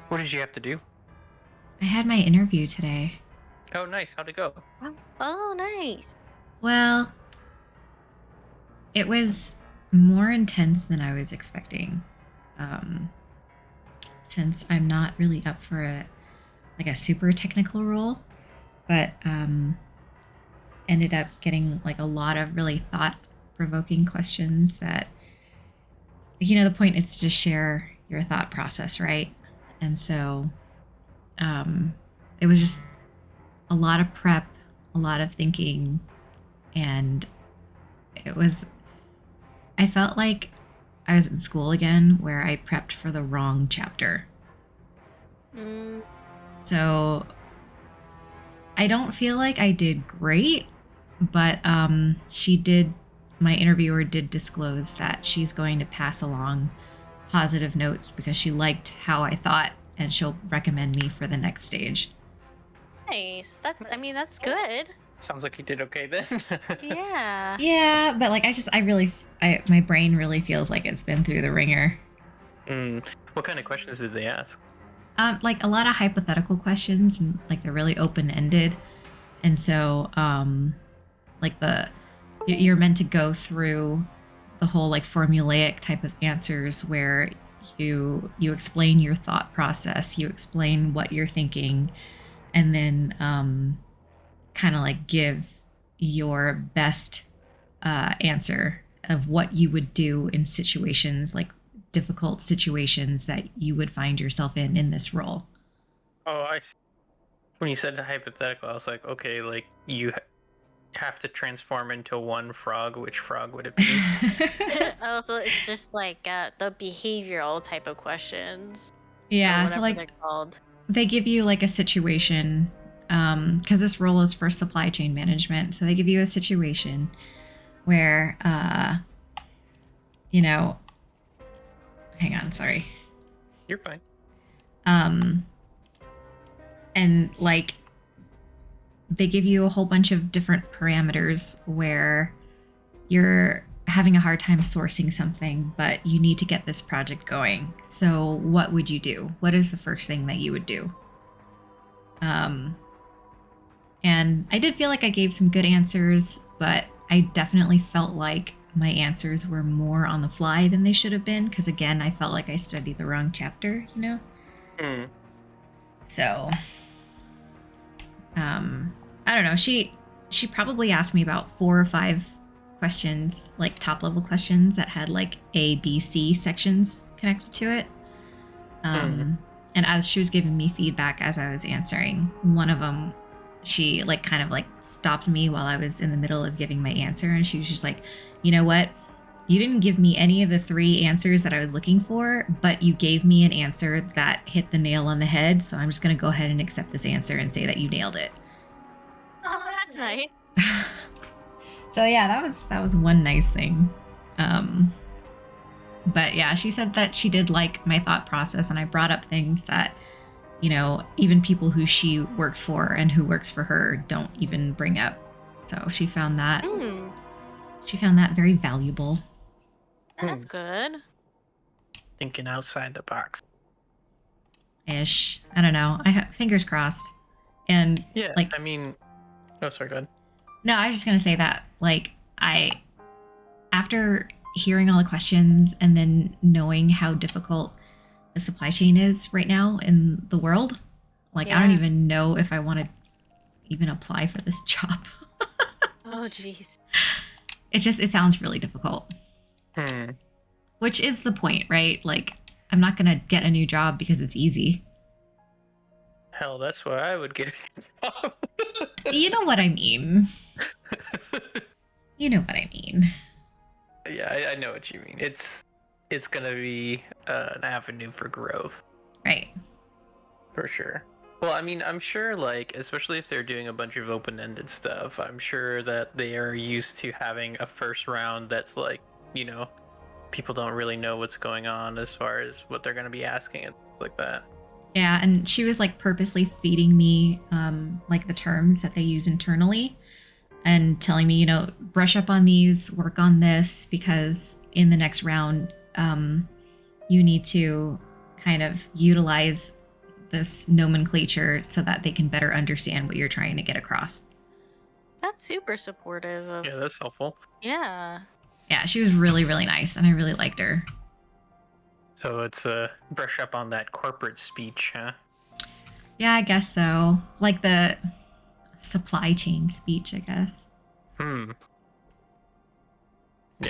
What did you have to do? I had my interview today. Oh, nice. How'd it go? Oh, nice. Well, it was more intense than I was expecting. Since I'm not really up for a super technical role, but ended up getting like a lot of really thought-provoking questions that, the point is to just share your thought process, right? And so it was just a lot of prep, a lot of thinking, and I felt like I was in school again where I prepped for the wrong chapter. So I don't feel like I did great, but my interviewer did disclose that she's going to pass along positive notes because she liked how I thought and she'll recommend me for the next stage. Nice. That's good. Sounds like you did okay then. Yeah. Yeah, but like my brain really feels like it's been through the ringer. What kind of questions did they ask? Like a lot of hypothetical questions, and like they're really open-ended. And so you're meant to go through the whole like formulaic type of answers where you explain your thought process, you explain what you're thinking, and then kind of like give your best answer of what you would do in situations, like difficult situations that you would find yourself in this role. Oh, I see. When you said hypothetical, I was like, okay, like you have to transform into one frog. Which frog would it be? Also, it's just like the behavioral type of questions. Yeah, Or so whatever like they're called. they give you like a situation, because this role is for supply chain management. So they give you a situation where, hang on, sorry. You're fine. And like they give you a whole bunch of different parameters where you're having a hard time sourcing something, but you need to get this project going. So what would you do? What is the first thing that you would do? And I did feel like I gave some good answers, but I definitely felt like my answers were more on the fly than they should have been, because again, I felt like I studied the wrong chapter, So I don't know. She probably asked me about 4 or 5 questions, like top level questions that had like A, B, C sections connected to it. And as she was giving me feedback as I was answering, one of them, she like kind of like stopped me while I was in the middle of giving my answer, and she was just like, you know what? You didn't give me any of the 3 answers that I was looking for, but you gave me an answer that hit the nail on the head. So I'm just going to go ahead and accept this answer and say that you nailed it. Oh, that's nice. So yeah, that was one nice thing. But yeah, she said that she did like my thought process, and I brought up things that, even people who she works for and who works for her don't even bring up. So she found that very valuable. That's good. Thinking outside the box. Ish. I don't know. I have fingers crossed. And yeah, like, I mean, oh, sorry, go ahead. No, I was just gonna say that, like, after hearing all the questions and then knowing how difficult the supply chain is right now in the world, like, I don't even know if I want to even apply for this job. Oh, jeez. It sounds really difficult. Which is the point, right? Like, I'm not gonna get a new job because it's easy. Hell, that's why I would get a job. You know what I mean. You know what I mean. Yeah, I know what you mean. It's gonna be an avenue for growth. Right. For sure. Well, I mean, I'm sure, like, especially if they're doing a bunch of open-ended stuff, I'm sure that they are used to having a first round that's like, people don't really know what's going on as far as what they're going to be asking and things like that. Yeah, and she was like purposely feeding me like the terms that they use internally and telling me, brush up on these, work on this, because in the next round, you need to kind of utilize this nomenclature so that they can better understand what you're trying to get across. That's super supportive of. Yeah, that's helpful. Yeah. Yeah, she was really, really nice, and I really liked her. So it's brush up on that corporate speech, huh? Yeah, I guess so. Like the supply chain speech, I guess. Yeah,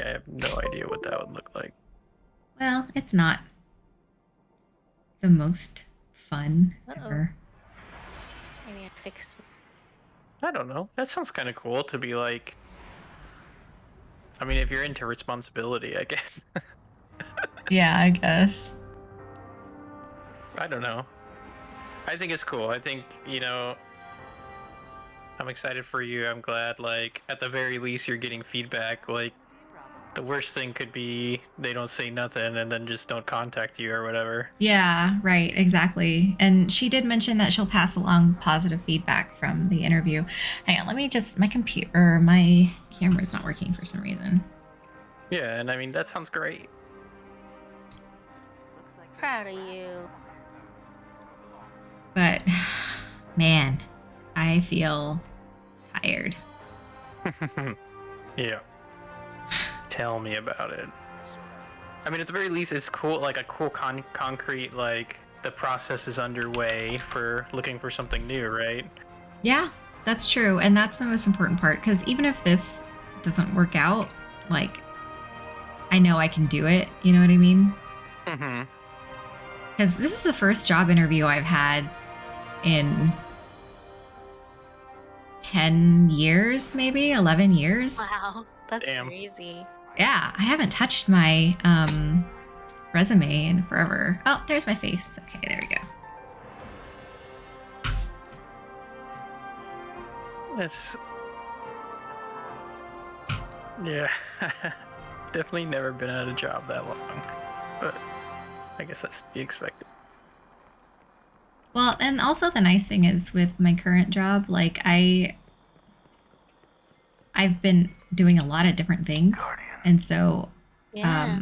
I have no idea what that would look like. Well, it's not the most fun ever. I need to fix. I don't know. That sounds kind of cool to be like. I mean, if you're into responsibility, I guess. Yeah, I guess. I don't know. I think it's cool. I think, I'm excited for you. I'm glad, like, at the very least, you're getting feedback. Like, the worst thing could be they don't say nothing and then just don't contact you or whatever. Yeah, right, exactly. And she did mention that she'll pass along positive feedback from the interview. Hang on, let me just, my camera's not working for some reason. Yeah, and I mean, that sounds great. Proud of you. But, man, I feel tired. Yeah. Tell me about it. I mean, at the very least, it's cool, like a cool concrete, like, the process is underway for looking for something new, right? Yeah, that's true. And that's the most important part, because even if this doesn't work out, like, I know I can do it. You know what I mean? Mm-hmm. Because this is the first job interview I've had in 10 years, maybe 11 years. Wow, that's Damn. crazy. Yeah, I haven't touched my resume in forever. Oh, there's my face. Okay, there we go. Yeah. Definitely never been at a job that long, but I guess that's to be expected. Well, and also the nice thing is with my current job, like I've been doing a lot of different things, and so Yeah.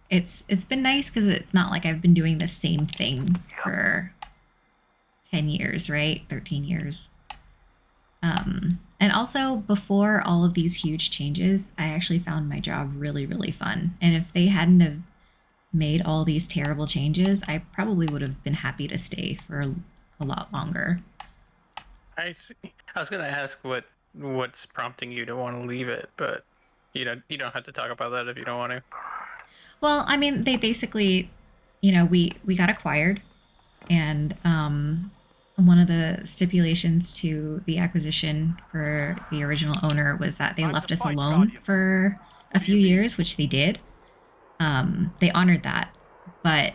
it's been nice because it's not like I've been doing the same thing for 10 years, right? 13 years. And also before all of these huge changes, I actually found my job really, really fun. And if they hadn't have made all these terrible changes, I probably would have been happy to stay for a lot longer. I see. I was gonna ask what's prompting you to want to leave it, but you don't have to talk about that if you don't want to. Well, I mean, they basically, we got acquired, and one of the stipulations to the acquisition for the original owner was that they left us alone for a few years, which they did. They honored that, but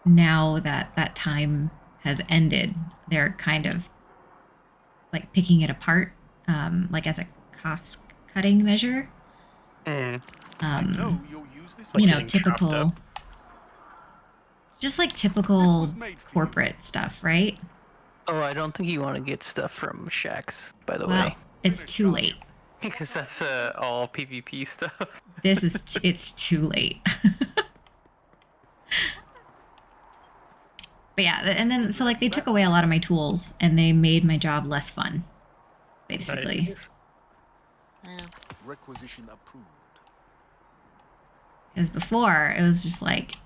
now that that time has ended, they're kind of like picking it apart, like as a cost cutting measure. Mm. Typical, just like typical corporate stuff, right? Oh, I don't think you want to get stuff from Shax, by the Well, way. it's too late. Because that's all PvP stuff. This is it's too late. But yeah, and then so like they took away a lot of my tools and they made my job less fun, basically. Nice. Yeah. Requisition approved. Because before it was just like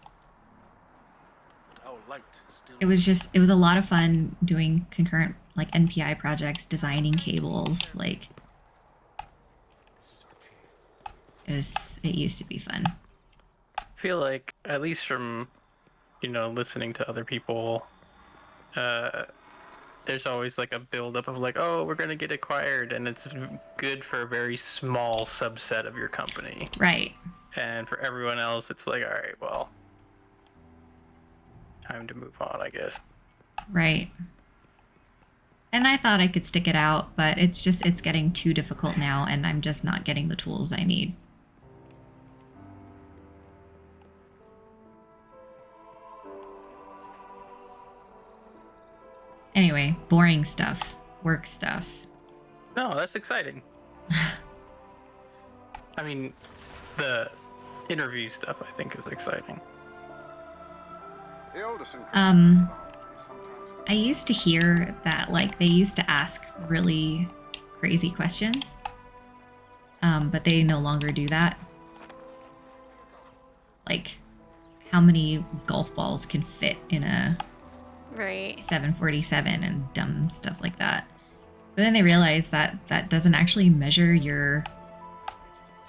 Our light still it was a lot of fun doing concurrent like NPI projects, designing cables, like it used to be fun. I feel like, at least from, listening to other people, there's always like a buildup of like, oh, we're gonna get acquired, and it's good for a very small subset of your company. Right. And for everyone else, it's like, all right, well, time to move on, I guess. Right. And I thought I could stick it out, but it's getting too difficult now, and I'm just not getting the tools I need. Anyway, boring stuff, work stuff. No, that's exciting. I mean, the interview stuff I think is exciting. I used to hear that like they used to ask really crazy questions, but they no longer do that. Like, how many golf balls can fit in a Right. 747 and dumb stuff like that. But then they realized that that doesn't actually measure your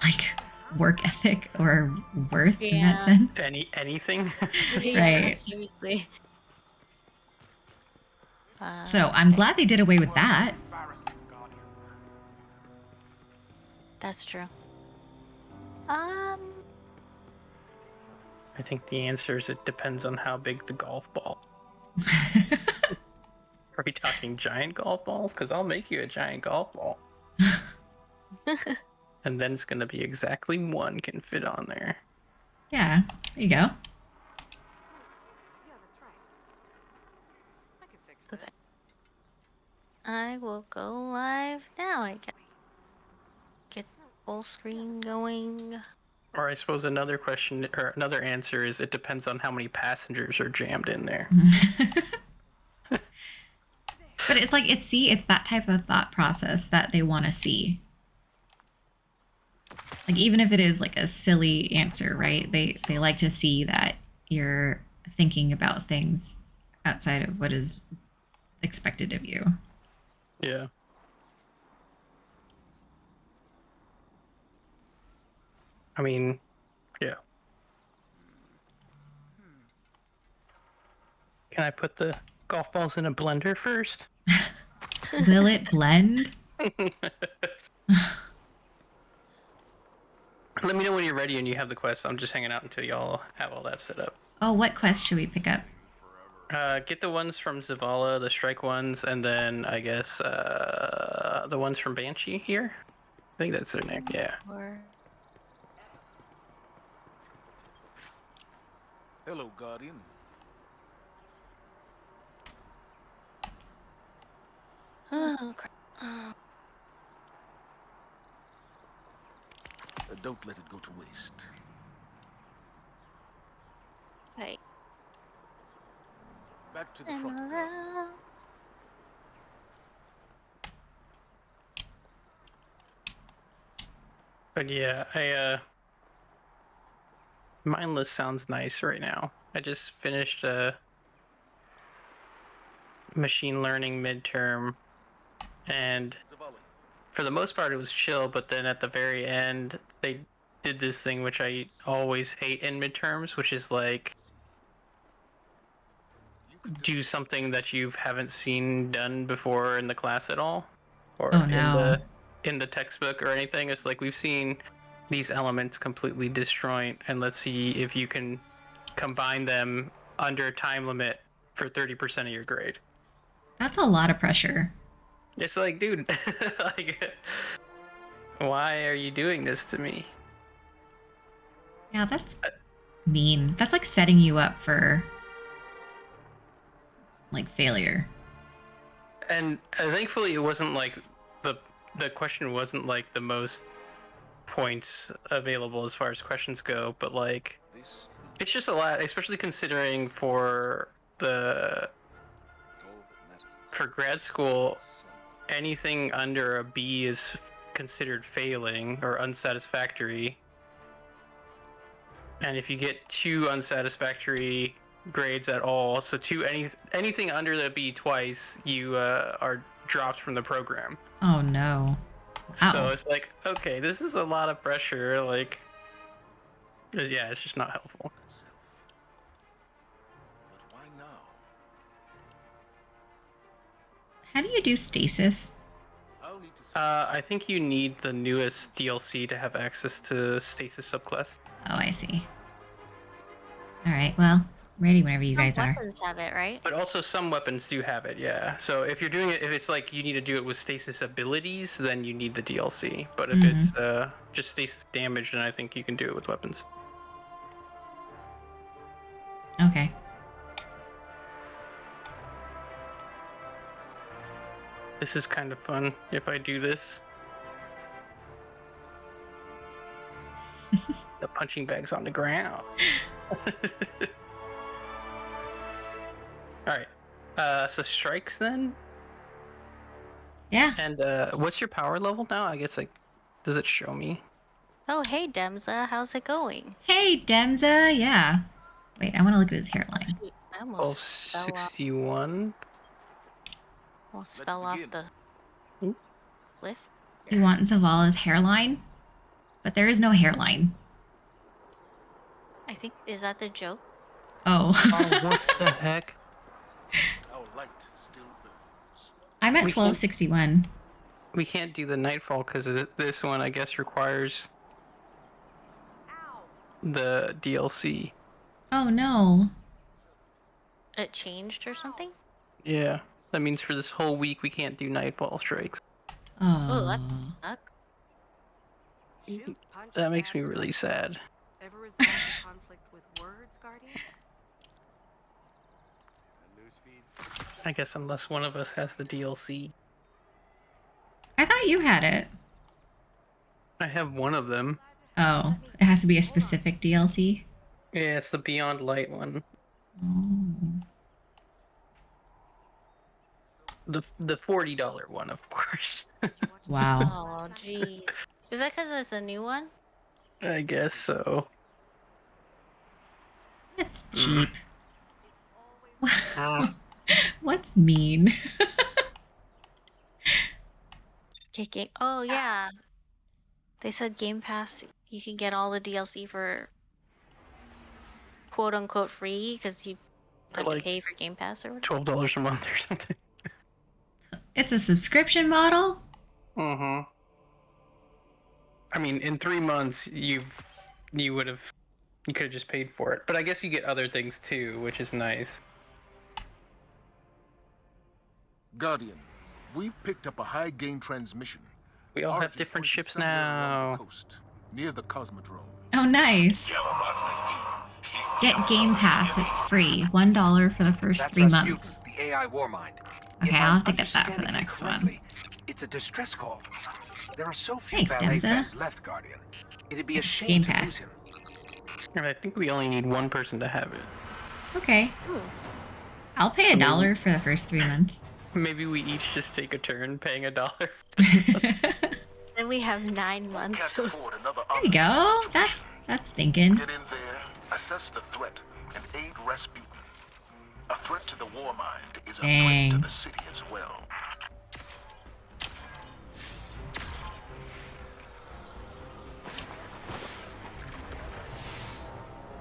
like work ethic or worth in that Yeah. sense. Anything? Yeah, Right. seriously. So I'm Okay. glad they did away with that. That's true. I think the answer is it depends on how big the golf ball. Are we talking giant golf balls? Because I'll make you a giant golf ball. And then it's going to be exactly one can fit on there. Yeah, there you go. Okay. I will go live now, I guess. Get full screen going. Or I suppose another question or another answer is it depends on how many passengers are jammed in there. But it's like it's that type of thought process that they want to see. Like even if it is like a silly answer, right? They like to see that you're thinking about things outside of what is expected of you. Yeah. I mean, yeah. Can I put the golf balls in a blender first? Will it blend? Let me know when you're ready and you have the quest. I'm just hanging out until y'all have all that set up. Oh, what quest should we pick up? Get the ones from Zavala, the strike ones, and then I guess the ones from Banshee here. I think that's their name. Yeah. Hello, Guardian. Oh, crap. Don't let it go to waste. Right. Back to the And front. Guardian. around. But yeah, mindless sounds nice right now. I just finished a machine learning midterm, and Zavala. for the most part it was chill, but then at the very end they did this thing which I always hate in midterms, which is like do something that you haven't seen done before in the class at all, or Oh no. in the textbook or anything. It's like we've seen these elements completely disjoint, and let's see if you can combine them under a time limit for 30% of your grade. That's a lot of pressure. It's like, dude, like, why are you doing this to me? Yeah, that's mean. That's like setting you up for like failure. And thankfully, it wasn't like the question wasn't like the most points available as far as questions go, but like This it's just a lot, especially considering for the all that matters. for grad school, anything under a B is considered failing or unsatisfactory. And if you get two unsatisfactory grades at all, so anything under the B twice, you are dropped from the program. Oh no. So Ow. it's like, okay, this is a lot of pressure. Like, yeah, it's just not helpful. Itself. But why now? How do you do stasis? I'll need to. I think you need the newest DLC to have access to Stasis subclass. Oh, I see. All right. Well, ready whenever you guys are. Weapons have it, right? But also some weapons do have it, yeah. So if you're doing it, if it's like you need to do it with stasis abilities, then you need the DLC. But if it's just stasis damage, then I think you can do it with weapons. Okay. This is kind of fun if I do this. The punching bag's on the ground. So strikes then? Yeah. And what's your power level now? I guess, like, does it show me? Oh, hey, Demza. How's it going? Hey, Demza. Yeah. Wait, I want to look at his hairline. Shoot, I almost fell off, 61. almost Let's fell off begin. the Oop. cliff. You want Zavala's hairline? But there is no hairline. I think, is that the joke? Oh. Oh, what the heck? Our light still burns. I'm at We can't- 1261. We can't do the nightfall because this one, I guess, requires the DLC. Oh no. It changed or something? Yeah. That means for this whole week we can't do nightfall strikes. Oh, that Oh. sucks. Shoot, punch, That makes stab, me really stab. sad. Ever resolved a conflict with words, Guardian? I guess unless one of us has the DLC. I thought you had it. I have one of them. Oh, it has to be a specific DLC. Yeah, it's the Beyond Light one. Oh. The $40 one, of course. Wow. Oh, gee. Is that because it's a new one? I guess so. That's cheap. What's mean? Kicking. Oh, yeah. They said Game Pass, you can get all the DLC for quote unquote free because you have like to pay for Game Pass or whatever. $12 a month or something. It's a subscription model? Mm-hmm. I mean, in 3 months, you could have just paid for it. But I guess you get other things too, which is nice. Guardian, we've picked up a high-gain transmission. We all have Origin different pointed ships somewhere along now. the coast, near the cosmodrome. Oh, nice. Get Game Pass. It's free. $1 for the first That's 3 Rasputin, months. the AI war mind. Okay, If I'll I'm have to get that for the understanding you next one. correctly, it's a distress call. There are so few Thanks, ballet Demza. fans left, Guardian. It'd be a shame Game to Pass. lose him. And I think we only need one person to have it. Okay. I'll pay So $1 maybe- for the first 3 months. Maybe we each just take a turn paying $1. Then we have 9 months. Can't afford another There you go. That's thinking. Get in there, assess the threat, and aid Rasputin. A threat to the war mind is a Dang. threat to the city as well.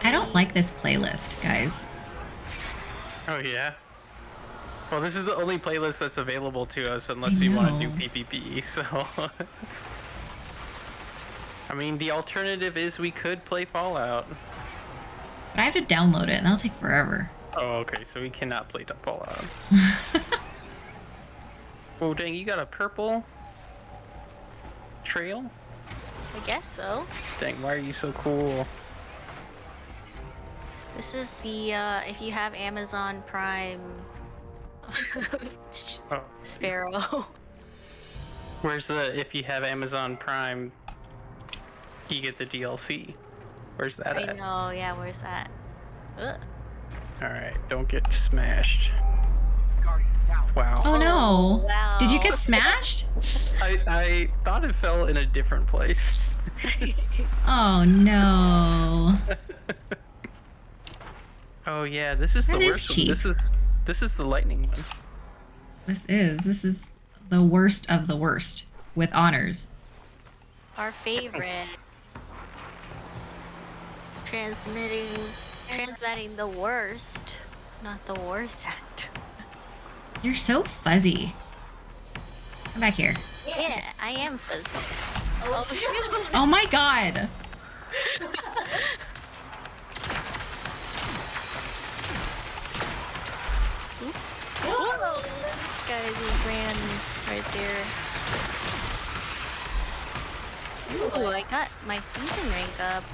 I don't like this playlist, guys. Oh yeah. Well, this is the only playlist that's available to us unless I we want to do know. PvP. So, I mean, the alternative is we could play Fallout. But I have to download it, and that'll take forever. Oh, okay. So we cannot play Fallout. Oh dang! You got a purple trail? I guess so. Dang! Why are you so cool? This is the, if you have Amazon Prime Oh, Sparrow. where's the if you have Amazon Prime, you get the DLC? Where's that I at? know, yeah, where's that? Ugh. All right, don't get smashed. Guardian, down. Wow. Oh no. wow. Did you get smashed? I thought it fell in a different place. Oh no. Oh yeah, this is the That is worst cheap. one. This is the lightning one. This is the worst of the worst with honors. Our favorite. Transmitting the worst, not the worst act. You're so fuzzy. Come back here. Yeah, I am fuzzy. Oh shoot! Oh my god. Oops. Whoa! Guy just ran right there. Ooh, I got my season rank up.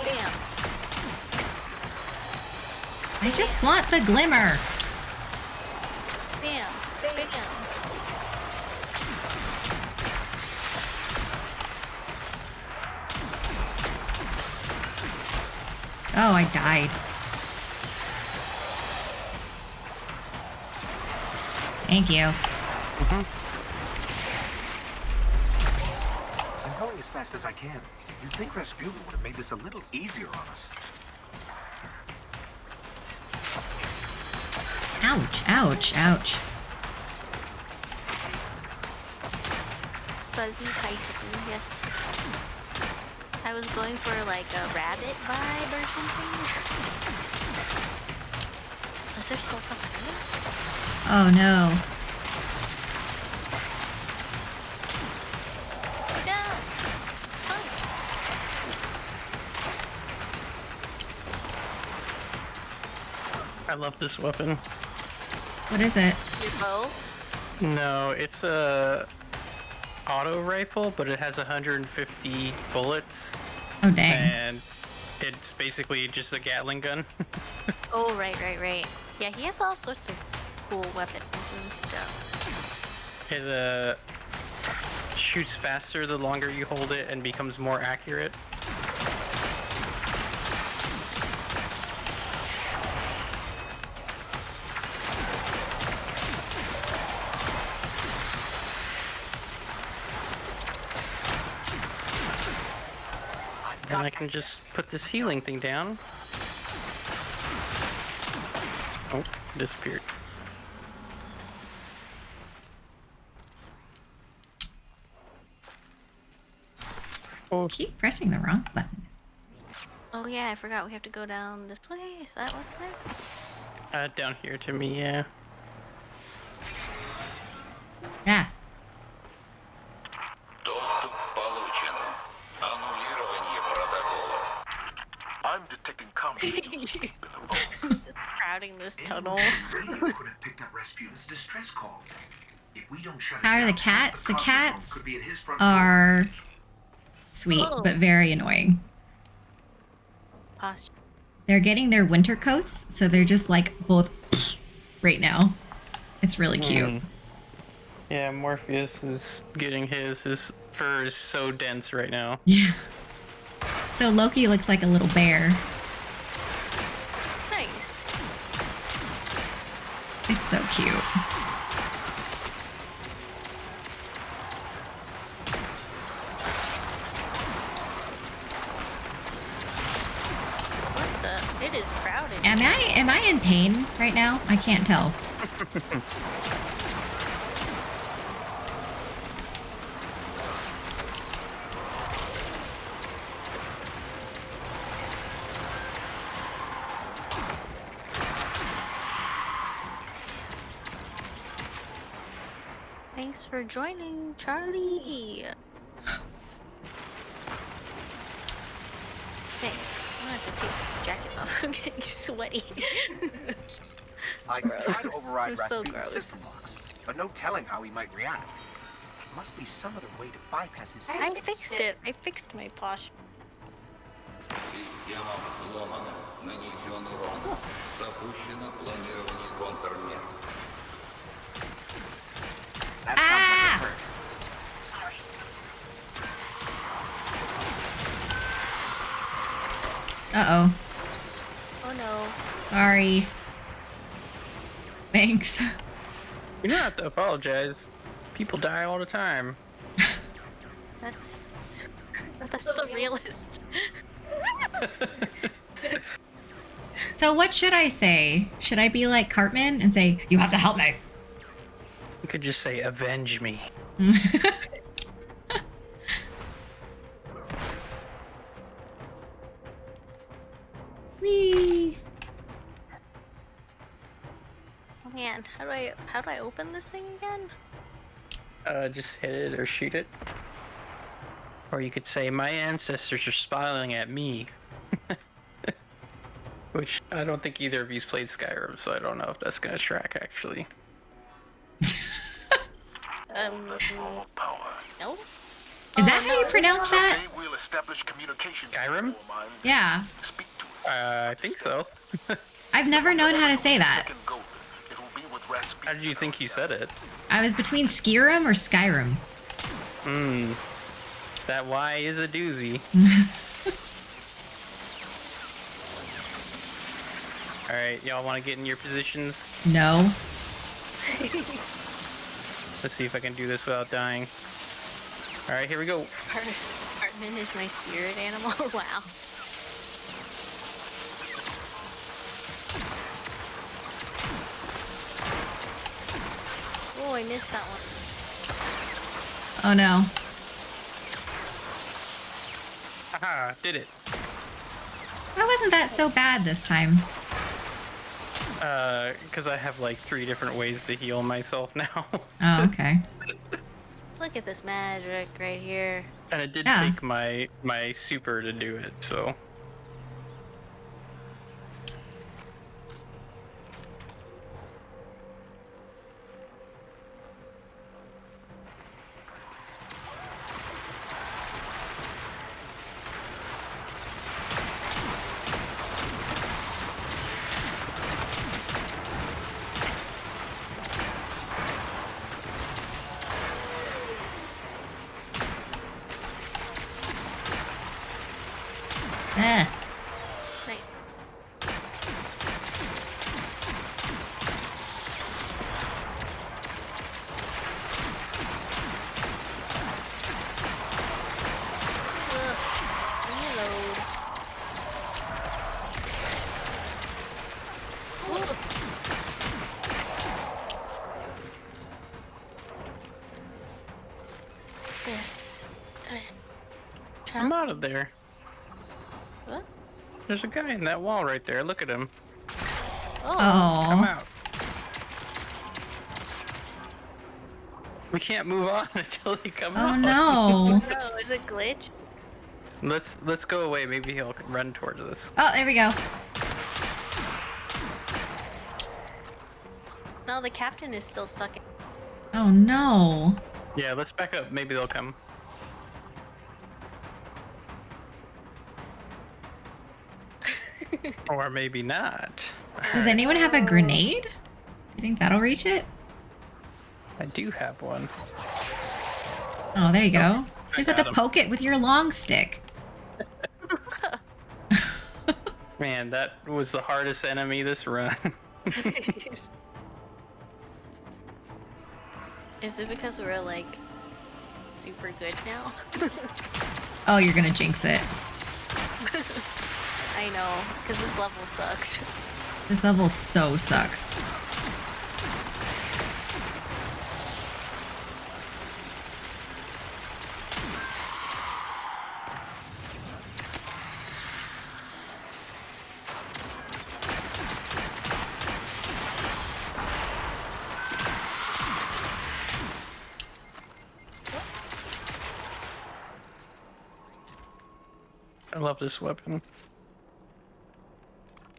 Bam. I just want the glimmer. Bam. Bam. Oh, I died. Thank you. I'm going as fast as I can. You'd think Rasputin would have made this a little easier on us. Ouch, ouch, ouch. Fuzzy Titan, yes. I was going for like a rabbit vibe or something. Is there still something in it? Oh no. No! I love this weapon. What is it? Your bow? No, it's a auto rifle, but it has 150 bullets, Oh dang. and it's basically just a Gatling gun. Oh, right. Yeah, he has all sorts of cool weapons and stuff. It shoots faster the longer you hold it and becomes more accurate. And I can just put this healing thing down. Oh, disappeared. Oh, keep pressing the wrong button. Oh yeah, I forgot we have to go down this way. Is that what's there? Down here to me, yeah. Yeah. Доступ получен. Аннулирование протокола. I'm detecting comms in the vault. Crowding this tunnel. Really could have picked up Rasputin's distress call. If we don't shut it How are the down, cats? The cosmodrome cats could be at his front are door. sweet, Oh. but very annoying. Posture. They're getting their winter coats, so they're just like both right now. It's really cute. Mm. Yeah, Morpheus is getting his. His fur is so dense right now. Yeah. So Loki looks like a little bear. Nice. It's so cute. What the? It is crowded. Am I in pain right now? I can't tell. Thanks for joining, Charlie. Hey, I'm gonna have to take the jacket off. I'm getting sweaty. I could try to Gross. override They're so Rasputin's gross. system locks, but no telling how he might react. Must be some other way to bypass his system. I fixed it. I fixed my posture. Система взломана. Нанесен урон. Запущено планирование контрмер. That sounds like it hurt. Sorry. Uh-oh. Oh no. Sorry. Thanks. You don't have to apologize. People die all the time. That's the realist. So what should I say? Should I be like Cartman and say, "You have to help me"? You could just say, "Avenge me." Whee! Oh man, how do I open this thing again? Just hit it or shoot it. Or you could say, "My ancestors are spying at me." Which I don't think either of you's played Skyrim, so I don't know if that's gonna track actually. Power. No. Is that how you pronounce that? Someday we'll establish communication. Skyrim? Yeah. Yeah. Speak to it. I think so. I've never known how to say that. Second golden. It will be with Rasputin. How did you think you said it? I was between Skyrim or Skyrim. That Y is a doozy. Alright, y'all want to get in your positions? No. Let's see if I can do this without dying. Alright, here we go. Hartman is my spirit animal. Wow. Oh, I missed that one. Oh no. Haha, did it. Why wasn't that so bad this time? Because I have like 3 different ways to heal myself now. Oh, okay. Look at this magic right here. And it did Yeah. take my super to do it, so. Eh. Right. Reload. This. I'm out of there. What? There's a guy in that wall right there. Look at him. Oh. Come Oh. out. We can't move on until he comes Oh out. no. No, is it glitch? Let's go away. Maybe he'll run towards us. Oh, there we go. No, the captain is still stuck. Oh no. Yeah, let's back up. Maybe they'll come. Or maybe not. Does anyone have a grenade? Do you think that'll reach it? I do have one. Oh, there you go. You I just have to got him. poke it with your long stick. Man, that was the hardest enemy this run. Is it because we're like super good now? Oh, you're gonna jinx it. I know, because this level sucks. This level so sucks. I love this weapon.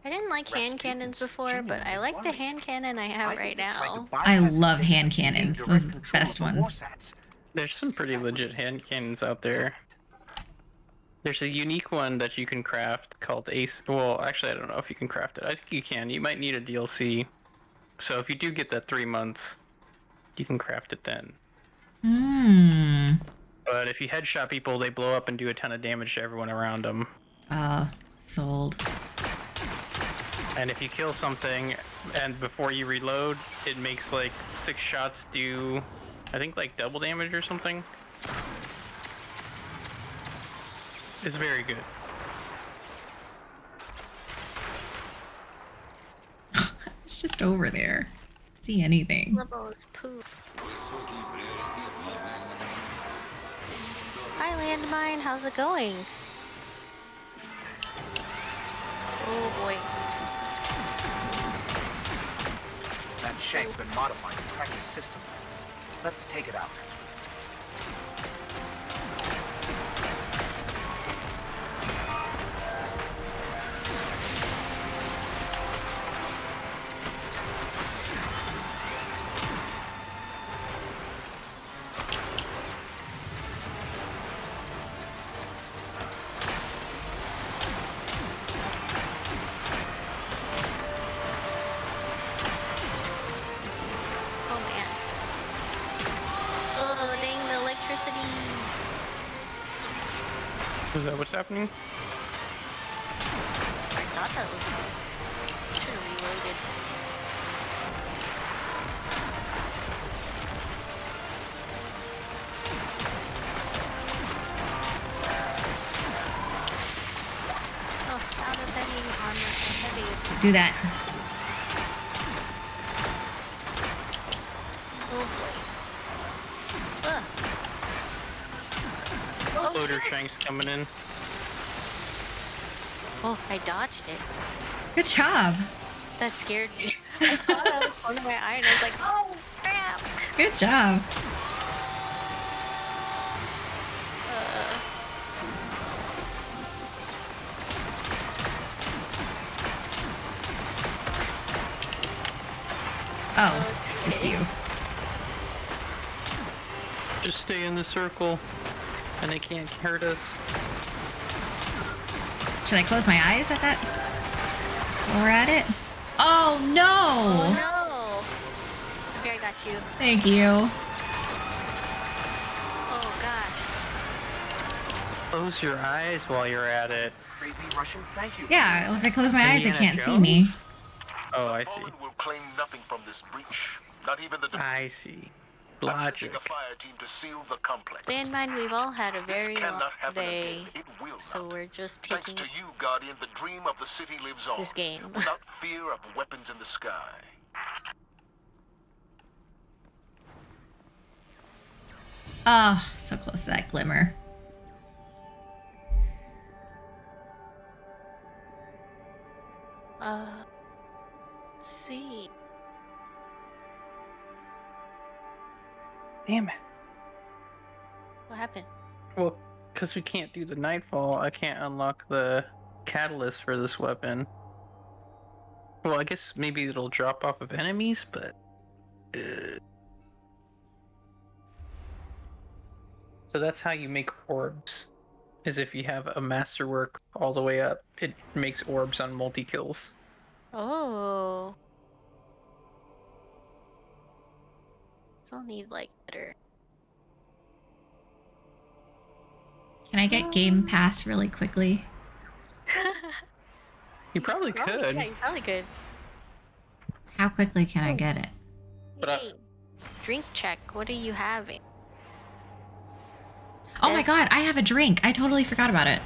I didn't like hand cannons before, but I like the hand cannon I have right now. I love hand cannons. Those are the best ones. There's some pretty legit hand cannons out there. There's a unique one that you can craft called Ace. Well, actually, I don't know if you can craft it. I think you can. You might need a DLC. So if you do get that 3 months, you can craft it then. Hmm. But if you headshot people, they blow up and do a ton of damage to everyone around them. Sold. And if you kill something and before you reload, it makes like 6 shots do, I think, like double damage or something. It's very good. It's just over there. See anything? Level is poop. Hi, landmine. How's it going? Oh boy. That shank's been modified to crack his system. Let's take it out. Oh man. Oh dang, the electricity. Is that what's happening? I thought that was. Should have reloaded. dude. Do that. Oh boy. Oh, Loader shit. shanks coming in. Oh, I dodged it. Good job. That scared me. I saw that out of the corner of my eye and I was like, oh crap. Good job. Oh, it's you. Just stay in the circle, and they can't hurt us. Should I close my eyes at that? While we're at it? Oh Oh no! no. Okay, I got you. Thank you. Oh gosh. Close your eyes while you're at it. Crazy Russian, thank you. Yeah, if I close my eyes, I Indiana can't see me. Jones? Oh, I see. Fallen will claim nothing from this breach. Not even the I see. I'm Logic. sending a fire team to seal the complex. Bear in mind, we've all had a This very long cannot happen day, again. It will so not. we're just Thanks taking to you, Guardian, the dream of the city lives on. this game. Without fear of weapons in the sky. Oh, so close to that glimmer. Let's see. Damn it. What happened? Well, because we can't do the nightfall, I can't unlock the catalyst for this weapon. Well, I guess maybe it'll drop off of enemies, but... So that's how you make orbs. Is if you have a masterwork all the way up, it makes orbs on multi-kills. Oh. Still need like better. Can I get Game Pass really quickly? You probably could. Yeah, you probably could. How quickly can I get it? But I- Hey, drink check. What are you having? Oh my god, I have a drink. I totally forgot about it.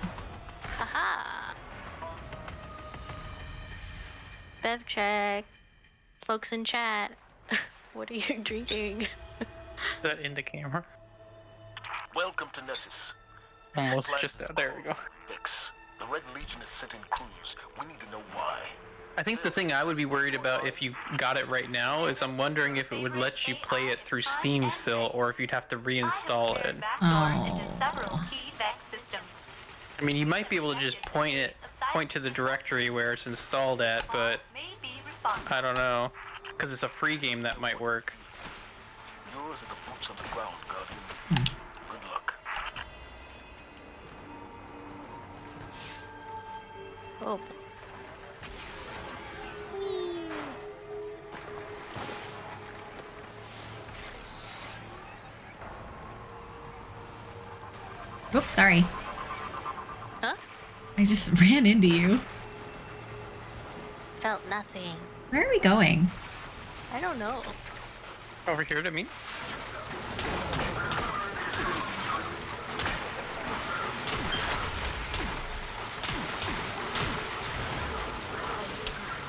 Haha. Bev check. Folks in chat. What are you drinking? Is that in the camera? Welcome to Nessus. Almost Plan just is out. There we go. all fix. The Red Legion is sent in crews. We need to know why. I think the thing I would be worried about if you got it right now is I'm wondering if it would let you play it through Steam still, or if you'd have to reinstall it. Oh. I mean, you might be able to just point to the directory where it's installed at, but I don't know, because it's a free game that might work. Yours are the boots on the ground, Guardian. Good luck. Oh. Oops, sorry. Huh? I just ran into you. Felt nothing. Where are we going? I don't know. Over here to me?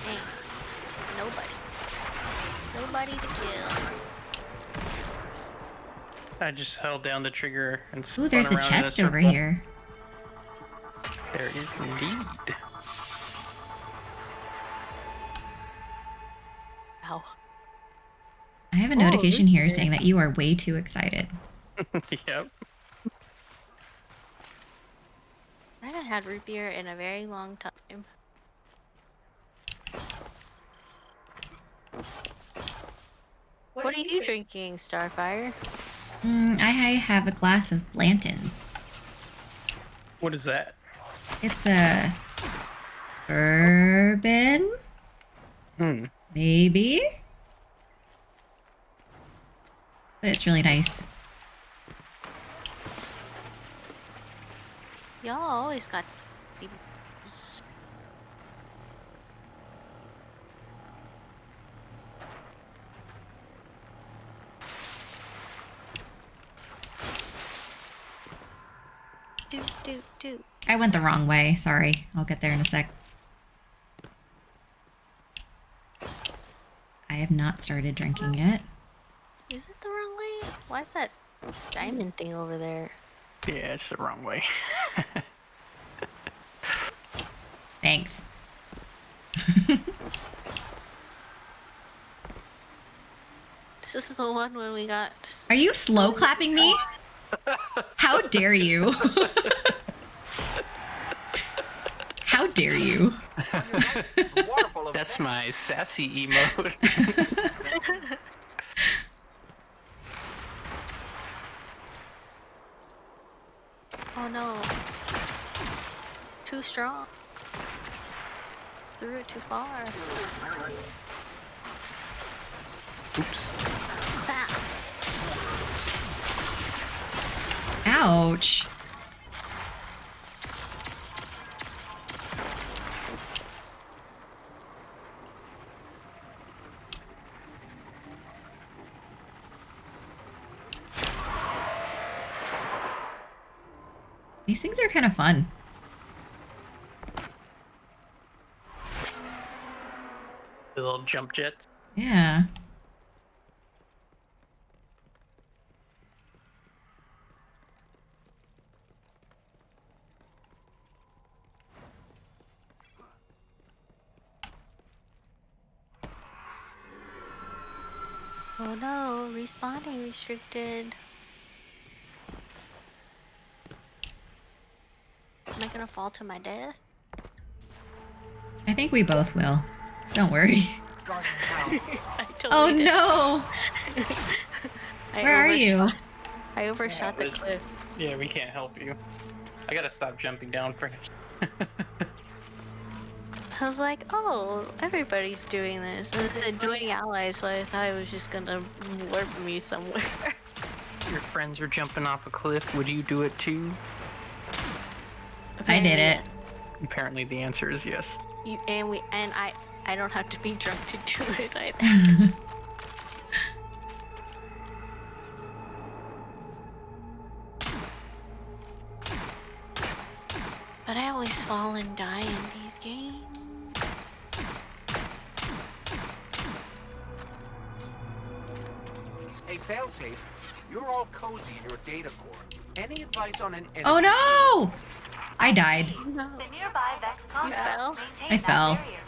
Hey. Nobody. Nobody to kill. I just held down the trigger and Ooh, spun there's a around in chest over circle. here. There is indeed. Ow. I have a Oh, notification here okay. saying that you are way too excited. Yep. I haven't had root beer in a very long time. What are you drinking, Starfire? I have a glass of Blanton's. What is that? It's a bourbon, maybe, but it's really nice. Y'all always got do. I went the wrong way. Sorry. I'll get there in a sec. I have not started drinking yet. Is it the wrong way? Why is that diamond thing over there? Yeah, it's the wrong way. Thanks. This is the one when we got. Are you slow clapping me? How dare you? How dare you? That's my sassy emote. Oh no. Too strong. Threw it too far. Oops. Bah. Ouch. These things are kind of fun. The little jump jets. Yeah. Oh no, respawning restricted. Am I gonna fall to my death? I think we both will. Don't worry. I totally Oh did. no! I Where are you? I overshot the cliff. Yeah, we can't help you. I gotta stop jumping down first. I was like, oh, everybody's doing this. And it said joining allies, so I thought it was just gonna warp me somewhere. Your friends are jumping off a cliff. Would you do it too? I did it. Apparently the answer is yes. I don't have to be drunk to do it either. But I always fall and die in these games. Hey, failsafe, you're all cozy in your data core. Any advice on an Oh no! I died. No. The nearby Vex You fell? compounds maintain I that fell. barrier.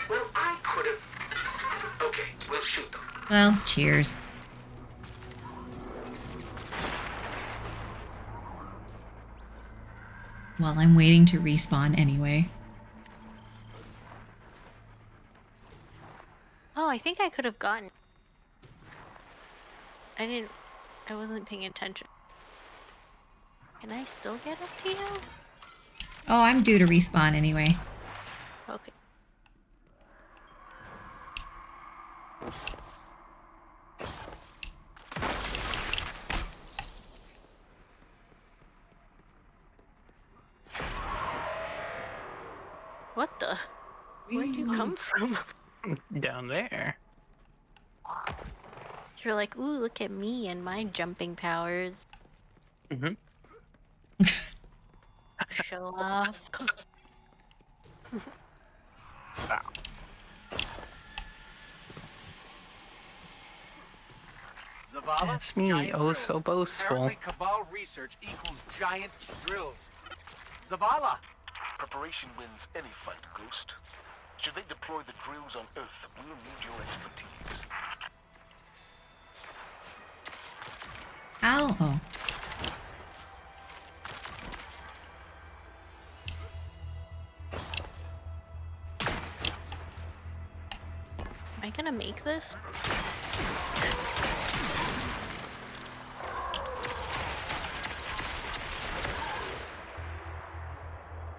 Well, I could have. Okay, we'll shoot them. Well, cheers. Well, I'm waiting to respawn anyway. Oh, I think I could have gotten. I wasn't paying attention. Can I still get up to you? Oh, I'm due to respawn anyway. Okay. What the? Where'd you come from? Down there. You're like, ooh, look at me and my jumping powers. Mm-hmm. Show off. Zavala, That's me, giant oh drills. so boastful. Apparently Cabal research equals giant drills. Zavala! Preparation wins any fight, Ghost. Should they deploy the drills on Earth, we'll need your expertise. Ow. Oh. Am I gonna make this?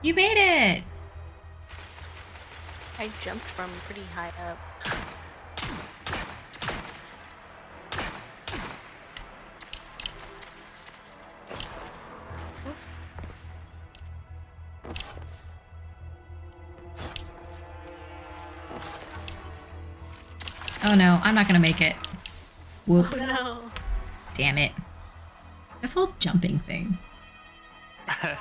You made it! I jumped from pretty high up. Oh no, I'm not gonna make it. Whoop. Oh no. Damn it. This whole jumping thing.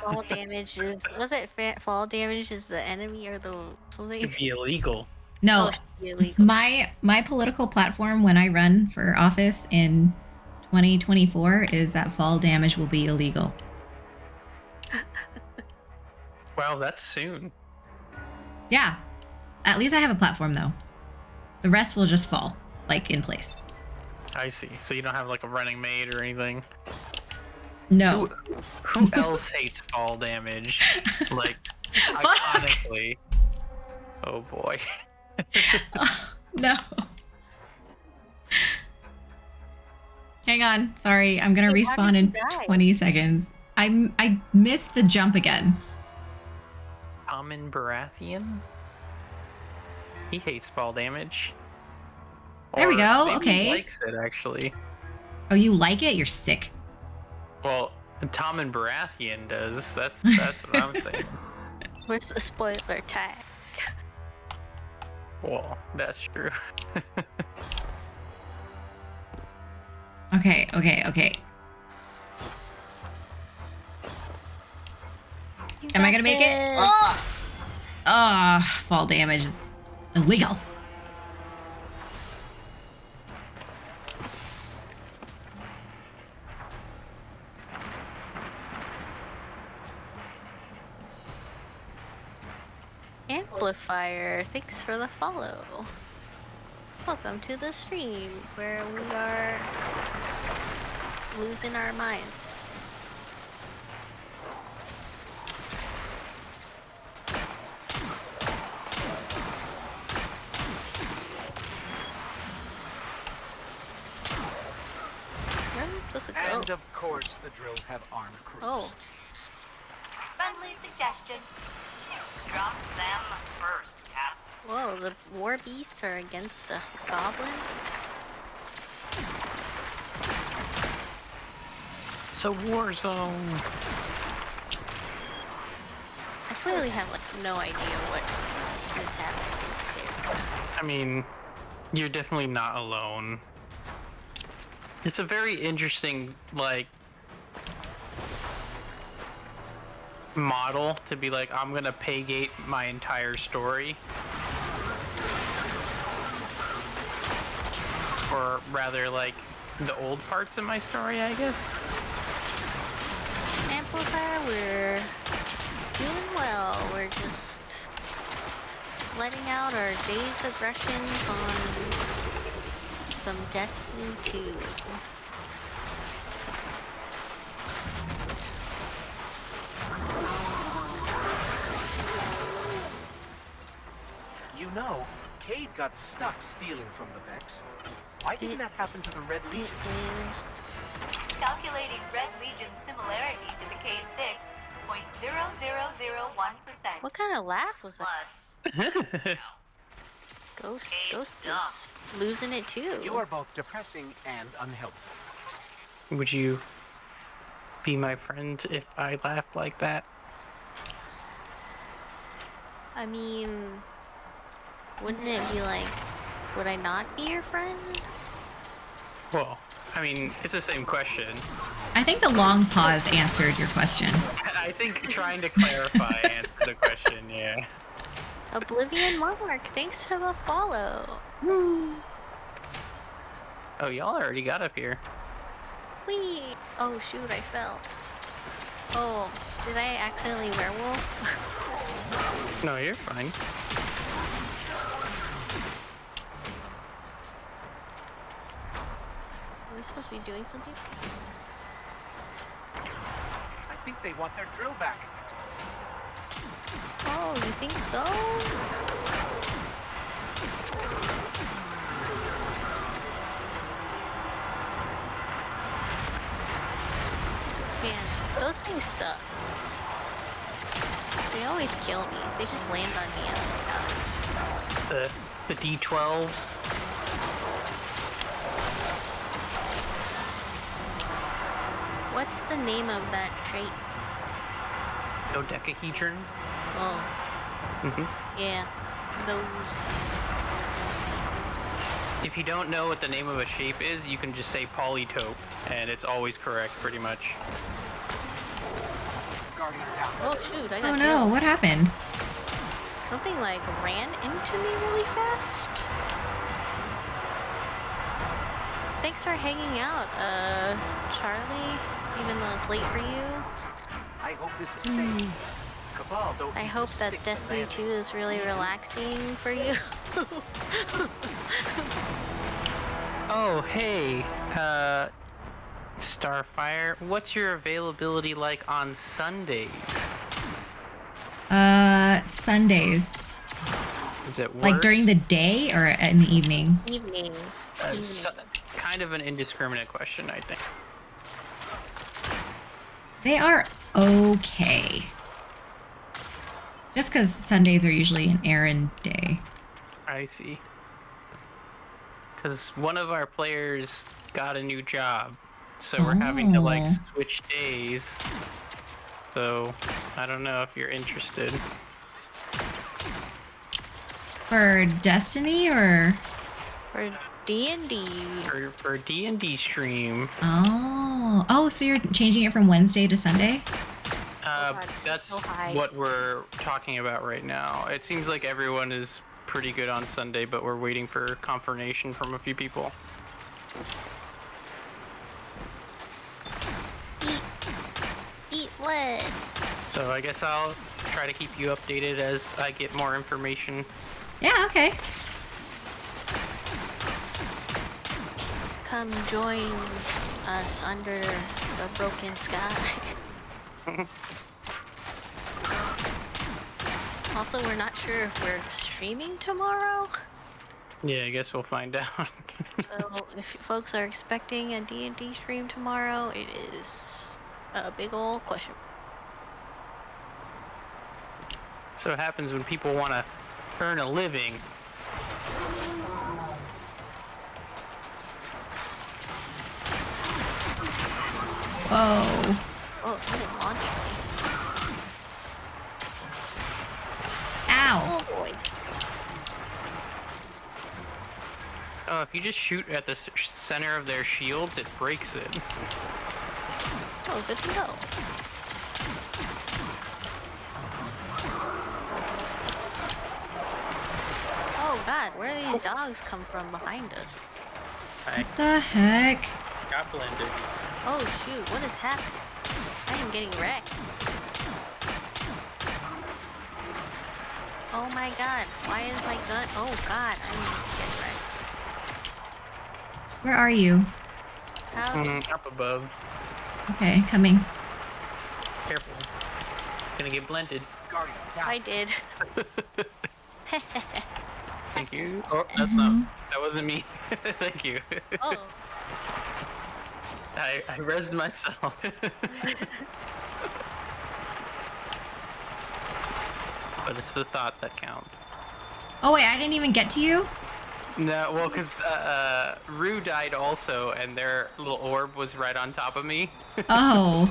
Fall damage is. Was it fall damage is the enemy or the something? It'd be illegal. No, Oh, should be illegal. my political platform when I run for office in 2024 is that fall damage will be illegal. Wow, that's soon. Yeah. At least I have a platform though. The rest will just fall, like in place. I see. So you don't have like a running mate or anything? No. Who else hates fall damage? Like, iconically. Oh boy. Oh, no. Hang on. Sorry. I'm going to Wait, how respawn did in you die? 20 seconds. I missed the jump again. Common Baratheon? He hates fall damage. There we Or go, maybe okay. He likes it actually. Oh, you like it? You're sick. Well, Tommen Baratheon does. That's what I'm saying. Where's the spoiler tag? Well, that's true. Okay. You Am I got gonna make it? this. Fall damage is illegal. Amplifier, thanks for the follow. Welcome to the stream where we are losing our minds. Where am I supposed to go? And of course, the drills have armed crews. Oh, Friendly suggestion. Drop them first, Cap. whoa, the war beasts are against the goblin? It's a war zone. I clearly have like no idea what is happening here. I mean, you're definitely not alone. It's a very interesting, like, model to be like, I'm gonna paygate my entire story. Or rather, like, the old parts of my story, I guess. Amplifier, we're doing well. We're just letting out our day's aggressions on some Destiny 2. You know, Cade got stuck stealing from the Vex. Why didn't that happen to the Red It Legion? is. Calculating Red Legion similarity to the Cade 6.0001%. What kind of laugh was that? Plus, Ghost is losing it too. You are both depressing and unhelpful. Would you be my friend if I laughed like that? I mean, wouldn't it be like, would I not be your friend? Well, I mean, it's the same question. I think the long pause answered your question. I think trying to clarify answered the question, yeah. Oblivion Monarch, thanks for the follow. Oh, y'all already got up here. Whee! Oh shoot, I fell. Oh, did I accidentally werewolf? No, you're fine. Am I supposed to be doing something? I think they want their drill back. Oh, you think so? Man, those things suck. They always kill me. They just land on me and I'm done. The D12s. What's the name of that trait? Dodecahedron. Oh, Mm-hmm. yeah. Those. If you don't know what the name of a shape is, you can just say polytope, and it's always correct, pretty much. Guardian down. Oh shoot, I got Oh killed. no, what happened? Something like ran into me really fast. Thanks for hanging out, Charlie, even though it's late for you. I hope this is safe. Cabal don't I need to hope that stick to Destiny landing. 2 is really relaxing for you. Oh, hey, Starfire, what's your availability like on Sundays? Sundays. Is it worse? Like during the day or in the evening? Evenings. Kind of an indiscriminate question, I think. They are okay. Just because Sundays are usually an errand day. I see. Because one of our players got a new job, so we're having to like Oh. switch days. So I don't know if you're interested. For Destiny or? For D&D. For D&D stream, Oh, so you're changing it from Wednesday to Sunday? God, this is that's so high. what we're talking about right now. It seems like everyone is pretty good on Sunday, but we're waiting for confirmation from a few people. Eat what? So I guess I'll try to keep you updated as I get more information. Yeah, okay. Come join us under the broken sky. Also, we're not sure if we're streaming tomorrow. Yeah, I guess we'll find out. So if folks are expecting a D&D stream tomorrow, it is a big old question. So it happens when people want to earn a living. Whoa. Oh, someone launched me. Ow. Oh boy. Oh, if you just shoot at the center of their shields, it breaks it. Oh, good to know. Oh god, where do these dogs come from behind us? I What the heck? got blended. Oh shoot, what is happening? I am getting wrecked. Oh my god, why is my gun? Oh god, I'm just getting wrecked. Where are you? How? Up above. Okay, coming. Careful. Gonna get blended. Guardian, down. I did. Thank you. Oh, that's not. That wasn't me. Thank you. Oh. I rezzed myself. But it's the thought that counts. Oh wait, I didn't even get to you? No, well, because Rue died also, and their little orb was right on top of me. Oh.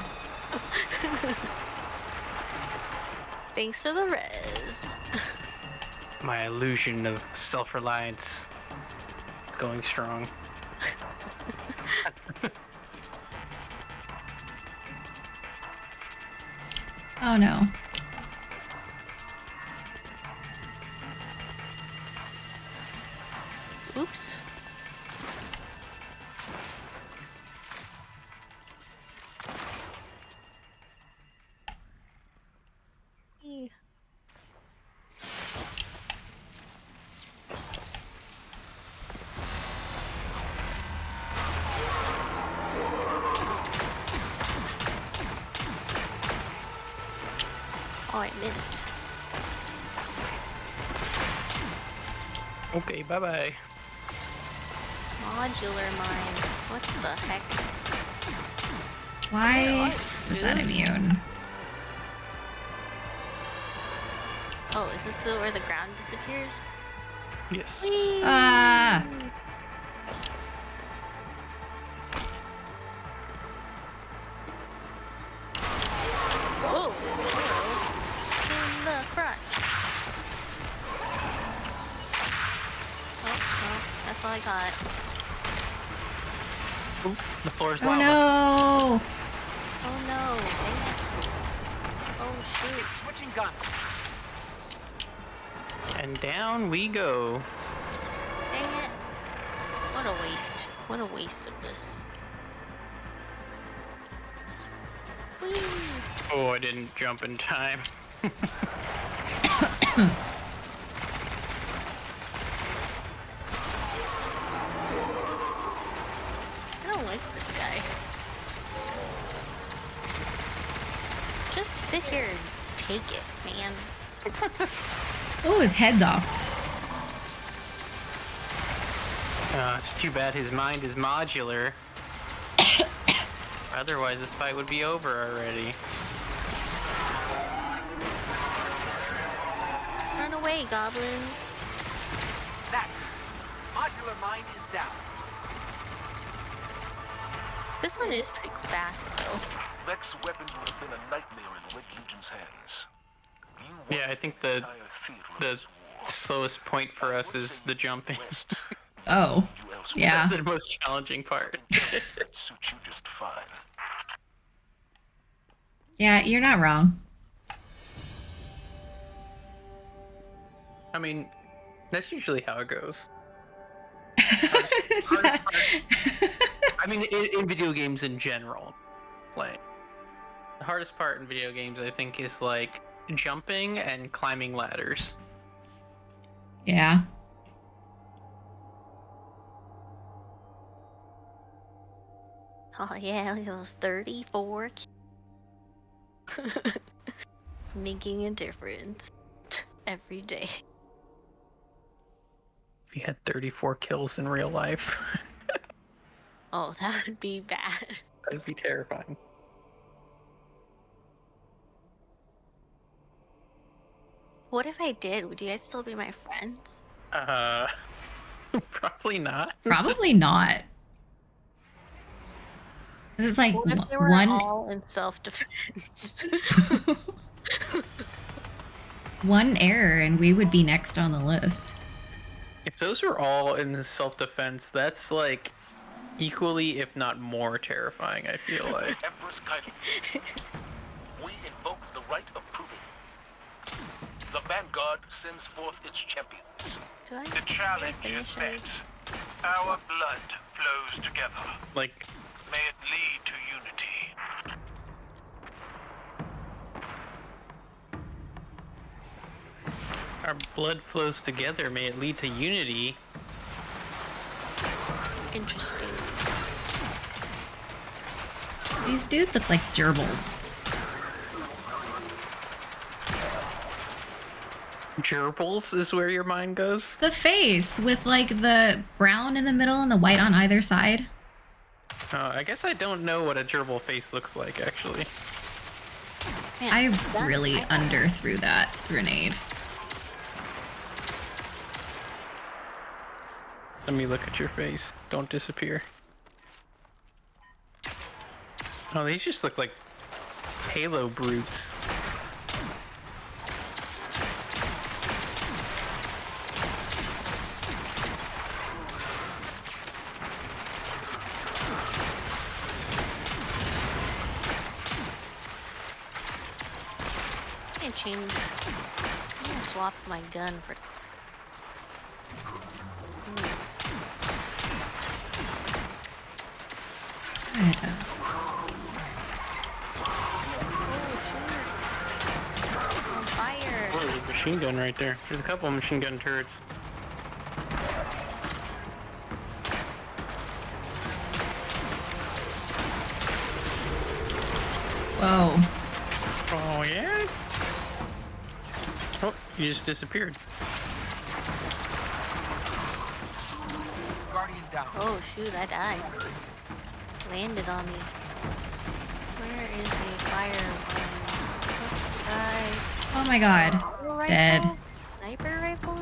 Thanks to the res. My illusion of self-reliance going strong. Oh no. Oops. Eh. Oh, I missed. Okay, bye-bye. Modular mine. What the heck? Why is that immune? Oh, is this where the ground disappears? Yes. Whee! Ah. Whoa! In the crotch. Oh, well, that's all I got. Oop, the floor's Oh lava. no. Oh no! Dang it. Oh shoot! Switching guns. And down we go. Dang it. What a waste. What a waste of this. Whee! Oh, I didn't jump in time. I don't like this guy. Just sit here and take it, man. Oh, his head's off. It's too bad his mind is modular. Otherwise, this fight would be over already. Run away, goblins. That modular mine is down. This one is pretty fast, though. Vex weapons would have been a nightmare in the Red Legion's hands. You Yeah, I watched think the the entire theater of the this war. slowest point for I us would is say the you jumping. west. Oh, You elsewhere. yeah. That's the most challenging part. Something that suits you just fine. Yeah, you're not wrong. I mean, that's usually how it goes. Is that- I mean, in video games in general, like the hardest part in video games, I think, is like jumping and climbing ladders. Yeah. Oh, yeah, look at those 34 making a difference every day. If you had 34 kills in real life, Oh, that would be bad. that'd be terrifying. What if I did? Would you guys still be my friends? Probably not. Probably not. 'Cause it's like What if they were one all in self-defense? one error and we would be next on the list. If those were all in self-defense, that's like equally, if not more, terrifying. I feel like. Empress Kaido. We invoke the right of proving. The Vanguard sends forth its champions. Do I? The challenge is Finish it. met. Our blood flows together. Like, May it lead to unity. our blood flows together. May it lead to unity. Interesting. These dudes look like gerbils. Gerbils is where your mind goes. The face with like the brown in the middle and the white on either side. I guess I don't know what a gerbil face looks like, actually. Man, I that- really I- underthrew that grenade. Let me look at your face. Don't disappear. Oh, these just look like Halo brutes. I'm gonna swap my gun for. Good. On fire! Oh, there's a machine gun right there. There's a couple of machine gun turrets. Whoa. Oh, yeah? Oh, you just disappeared. Guardian down. Oh shoot, I died. Landed on me. Where is the fire one? Oh my god. Auto rifle? Dead. Sniper rifle?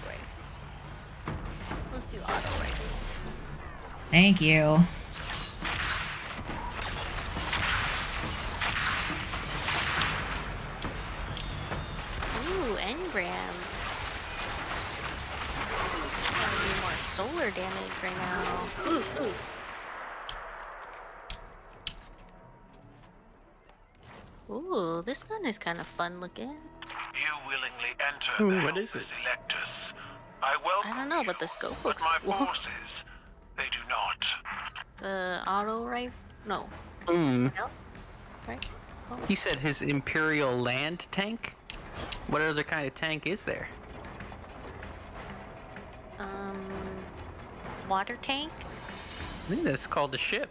Right. Let's do auto rifle. Thank you. Ooh, engram. Gotta do more solar damage right now. Ooh, ooh. Ooh, this gun is kind of fun looking. You willingly enter Ooh, the what help is of it? Selectus. I welcome I don't know, you, but the scope but looks my cool. forces, they do not. The auto rifle? No. Hmm. No? Right? Oh. He said his Imperial land tank? What other kind of tank is there? Water tank? I think that's called a ship.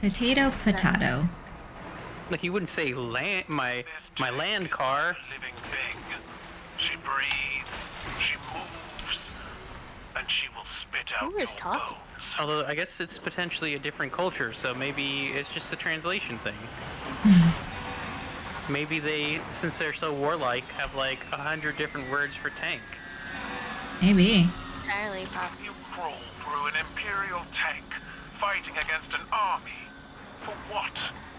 Potato. Like you wouldn't say land my This land tank car. is a living thing. She breathes, she moves, and she will spit out Who is your talking? bones. Although I guess it's potentially a different culture, so maybe it's just a translation thing. Maybe they, since they're so warlike, have like 100 different words for tank. Maybe. Entirely possible. You crawl through an Imperial tank, fighting against an army. For what?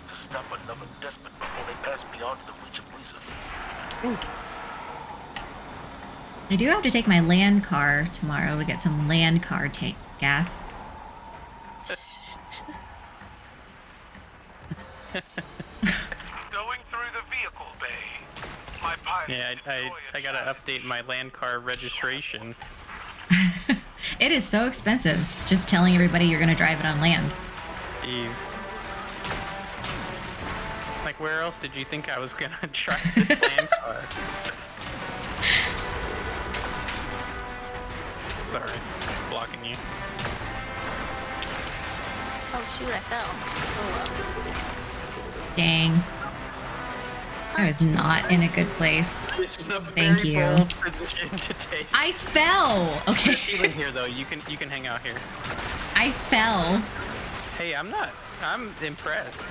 To stop another despot before they pass beyond the reach of reason. I do have to take my land car tomorrow to get some land car tank gas. Going through the vehicle bay. My pilots Yeah, I enjoy a gotta challenge. update my land car registration. It is so expensive just telling everybody you're going to drive it on land. Jeez. Like, where else did you think I was gonna drive this land car? Sorry, blocking you. Oh shoot, I fell. Oh Dang. I was not in a good place. This is a Thank very you. bold position to take. I fell! Okay. There's healing here, though. You can hang out here. I fell. Hey, I'm impressed.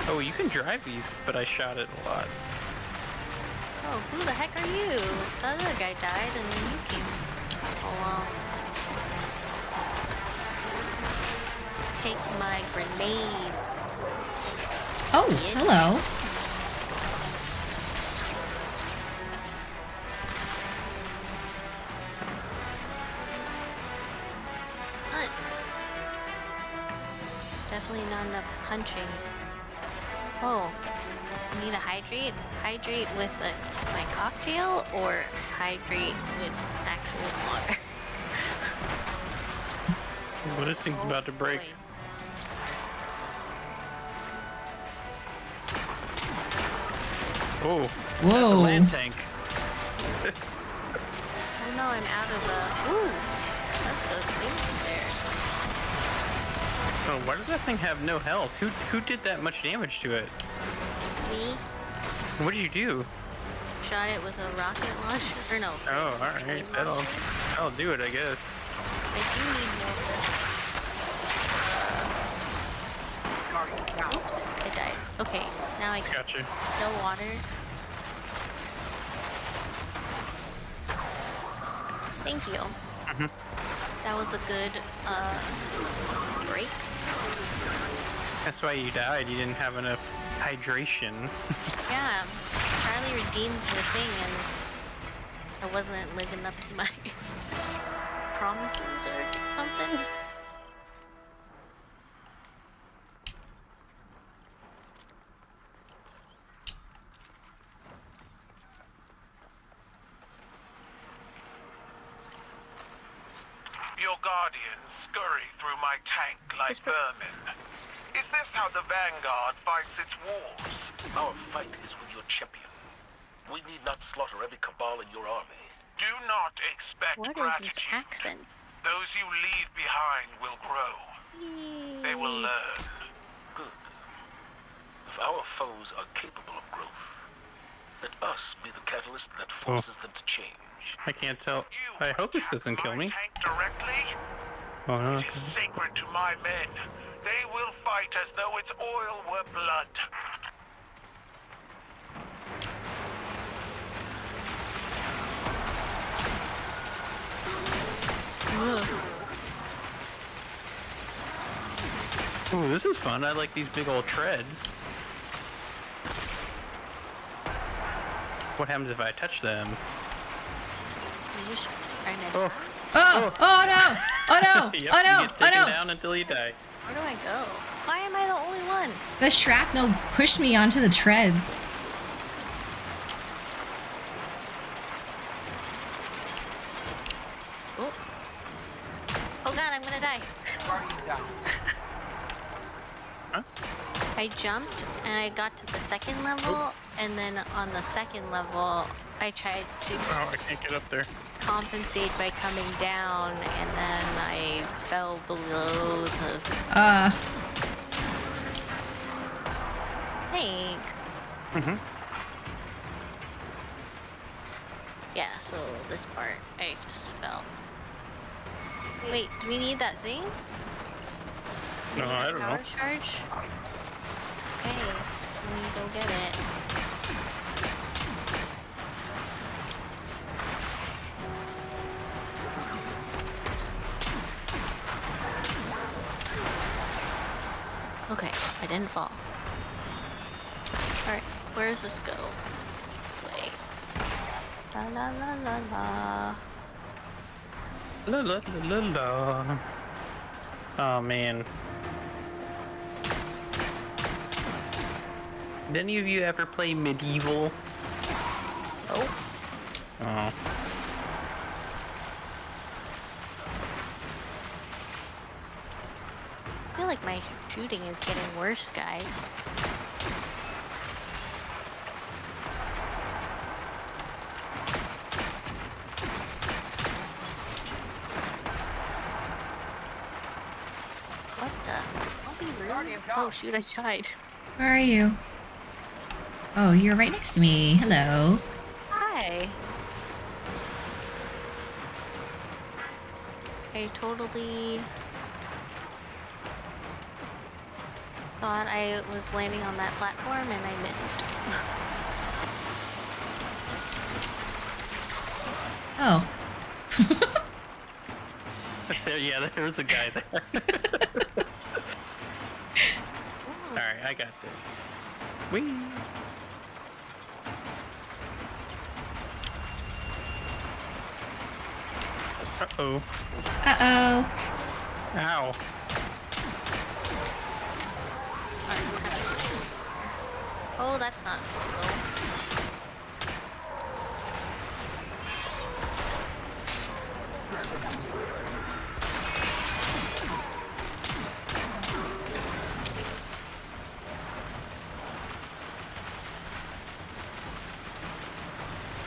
Oh, you can drive these, but I shot it a lot. well. Oh, who the heck are you? The other guy died and then you came along. Take my grenades. Oh, hello. Hunt. Definitely not enough punching. Oh, I need to hydrate. Hydrate with my cocktail or hydrate with actual water. Well, this thing's about to break. Boy. Oh, Whoa. that's a land tank. Oh no, I'm out of the. Ooh, that's a thing there. Oh, why does that thing have no health? Who did that much damage to it? Me What did you do? shot it with a rocket launcher. Or no. Oh, all right, grenade that'll launcher. do it, I guess. I do need more. Oops, I died. Okay, now I Gotcha. no water. Thank you. Mhm. That was a good break. That's why you died. You didn't have enough hydration. Yeah, Charlie redeemed the thing and I wasn't living up to my promises or something. Your guardians scurry through my tank like Whisper. vermin. Is this how the Vanguard fights its wars? Our fight is with your champion. We need not slaughter every cabal in your army. Do not expect What is gratitude. this accent? Those you leave behind will grow. They will learn. Good. If our foes are capable of growth, let us be the catalyst that forces them to change. I can't tell. You I hope this attack doesn't kill my me. tank directly? Oh no. It is sacred to my men. They will fight as though its oil were blood. Ooh, this is fun. I like these big old treads. What happens if I touch them? You just trying to Oh, Oh, oh no! Oh no! Yep, Oh no! You get Oh taken no! down until you die. Where do I go? Why am I the only one? The shrapnel pushed me onto the treads. Oh. Oh god, I'm gonna die. Guardian down. Huh? I jumped and I got to the second level, and then on the second level, I tried to Oh, I can't get up there. compensate by coming down, and then I fell below the tank. Yeah, so this part, I just fell. Wait, do we need that thing? Do we No, need I that don't know. power charge? Okay, let me go get it. Okay, I didn't fall. Alright, where does this go? This way. La la la la la. La la la la la. Oh man. Did any of you ever play Medieval? Oh, Oh. I feel like my shooting is getting worse, guys. What the? Don't be rude. Guardian Oh down. shoot, I died. Where are you? Oh, you're right next to me. Hello. Hi. I totally thought I was landing on that platform and I missed. Oh. There, yeah, there was a guy there. Alright, I got this. Whee! Uh-oh. Uh-oh. Ow. Oh, that's not cool.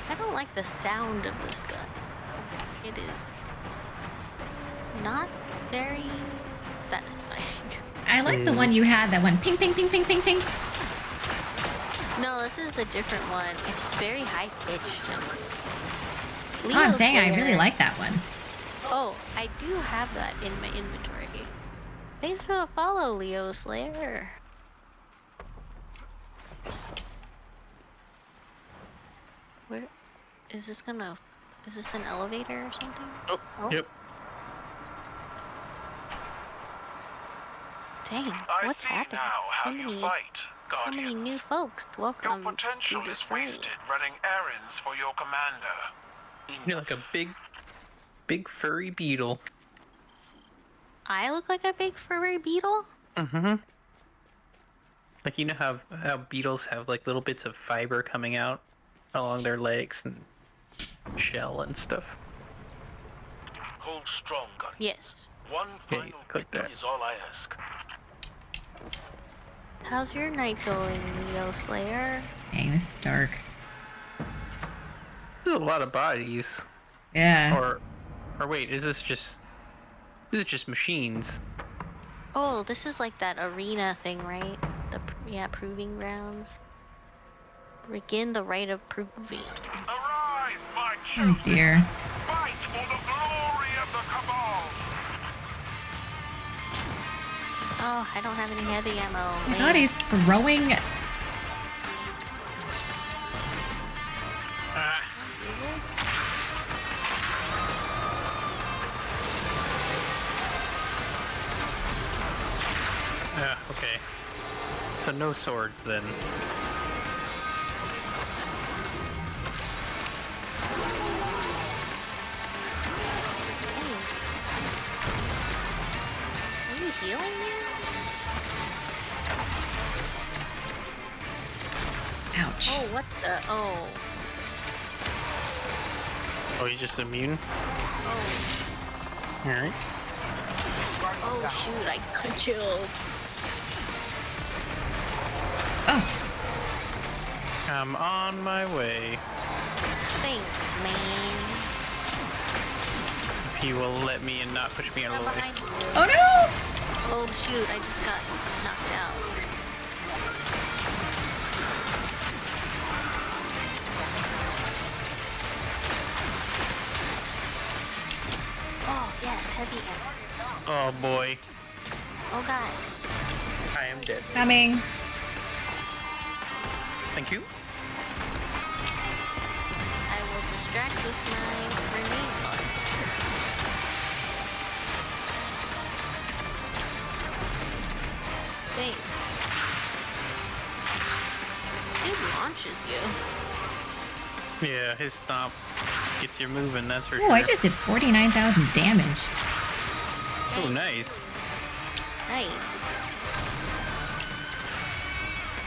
I don't like the sound of this gun. It is not very satisfying. I like the one you had that went ping, ping, ping, ping, ping, ping. No, this is a different one. It's just very high pitched. Oh, I'm saying I really like that one. Oh, I do have that in my inventory. Thanks for the follow, Leo Slayer. Where is this gonna? Is this an elevator or something? Oh, yep. Dang, I what's see happening? now So how you many, fight, so many Guardians. new folks. Welcome Your potential to is this raid. wasted running errands for your commander. You're like a big furry beetle. I look like a big furry beetle. Mm-hmm. Like, you know how beetles have like little bits of fiber coming out along their legs and shell and stuff. Hold strong, Guardians. Yes. One Yeah, final click victory that. is all I ask. How's your night going, Leo Slayer? Dang, this is dark. There's a lot of bodies. Yeah. Or wait, is this just machines? Oh, this is like that arena thing, right? Yeah, proving grounds. Begin the right of proving. Arise, my Oh children! dear. Fight for the glory of the Cabal! Oh, I don't have any heavy ammo. Oh my Man. god, he's throwing. Ah, yeah, okay. So no swords then. healing you? Ouch. Oh, what the? Oh. Oh, he's just immune? Oh. Alright. Oh, shoot, I got killed. Oh, I'm on my way. Thanks, man. If he will let me and not push me out of I'm the way. behind you. oh no! Oh, shoot, I just got knocked out. Oh, yes, heavy ammo. Oh boy. Oh, God. I am dead. Coming. Thank you. I will distract with my grenade launcher. Wait. Dude launches you. Yeah, his stomp gets you moving, that's for Oh, sure. I just did 49,000 damage. Oh, nice. Nice.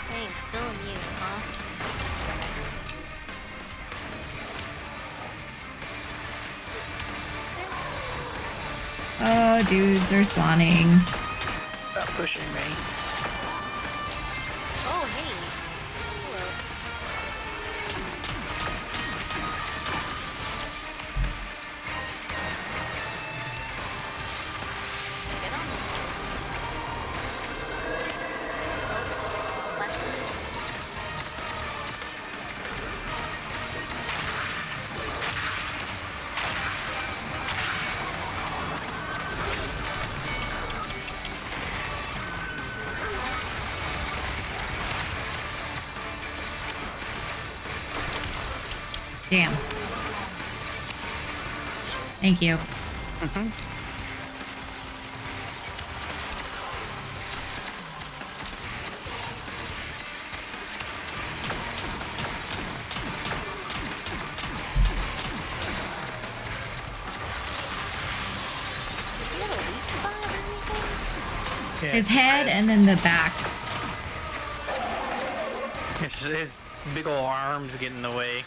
Thanks, still immune, huh? Oh, dudes are spawning. Stop pushing me. Oh, hey. Hello. Get on this one. Oh, what? Damn. Thank you. Mm-hmm. Does he have a weak spot or anything? Yeah, His head and then the back. his big ol' arms get in the way.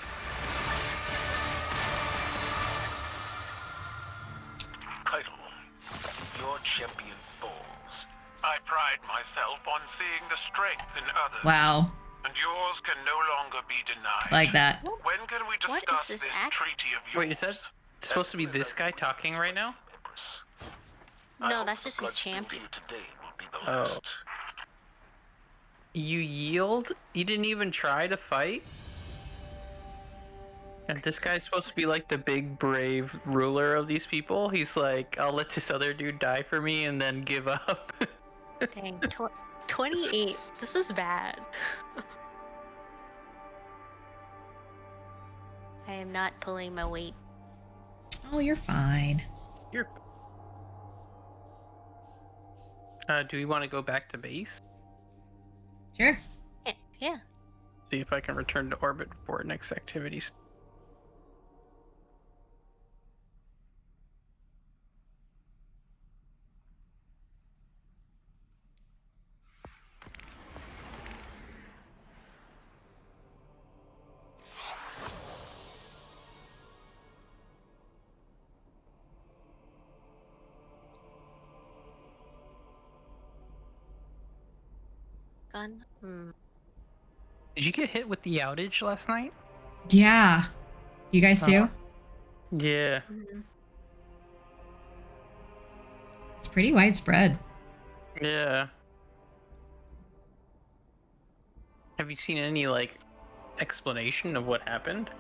Title. Your champion falls. I pride myself on seeing the strength in others. Wow. And yours can no longer be denied. Like that. When can we What is discuss this this act- treaty of yours? Wait, is that supposed to be this guy talking right now? Empress. No, that's just his champion. Today will be the Oh. last. You yield? You didn't even try to fight? And this guy's supposed to be like the big brave ruler of these people? He's like, I'll let this other dude die for me and then give up. Dang, 28. This is bad. I am not pulling my weight. Oh, you're fine. You're... do we want to go back to base? Sure. Yeah. See if I can return to orbit for next activities. Gun. Did you get hit with the outage last night? Yeah. You guys too? Yeah. Mhm. It's pretty widespread. Yeah. Have you seen any, like, explanation of what happened?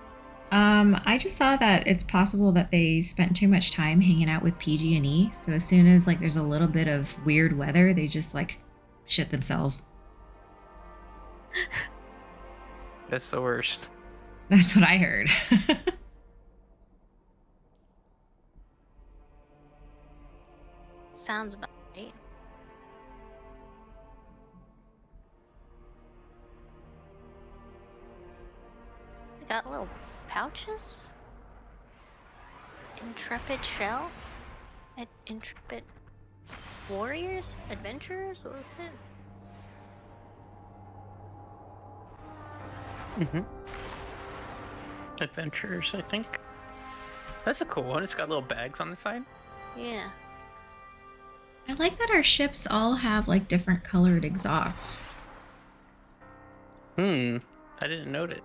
I just saw that it's possible that they spent too much time hanging out with PG&E. So as soon as like there's a little bit of weird weather, they just like shit themselves. That's the worst. That's what I heard. Sounds about right. They got little pouches? Intrepid shell? Intrepid. Warriors? Adventurers? What was it? Mm-hmm. Adventures, I think. That's a cool one. It's got little bags on the side. Yeah. I like that our ships all have like different colored exhaust. I didn't note it.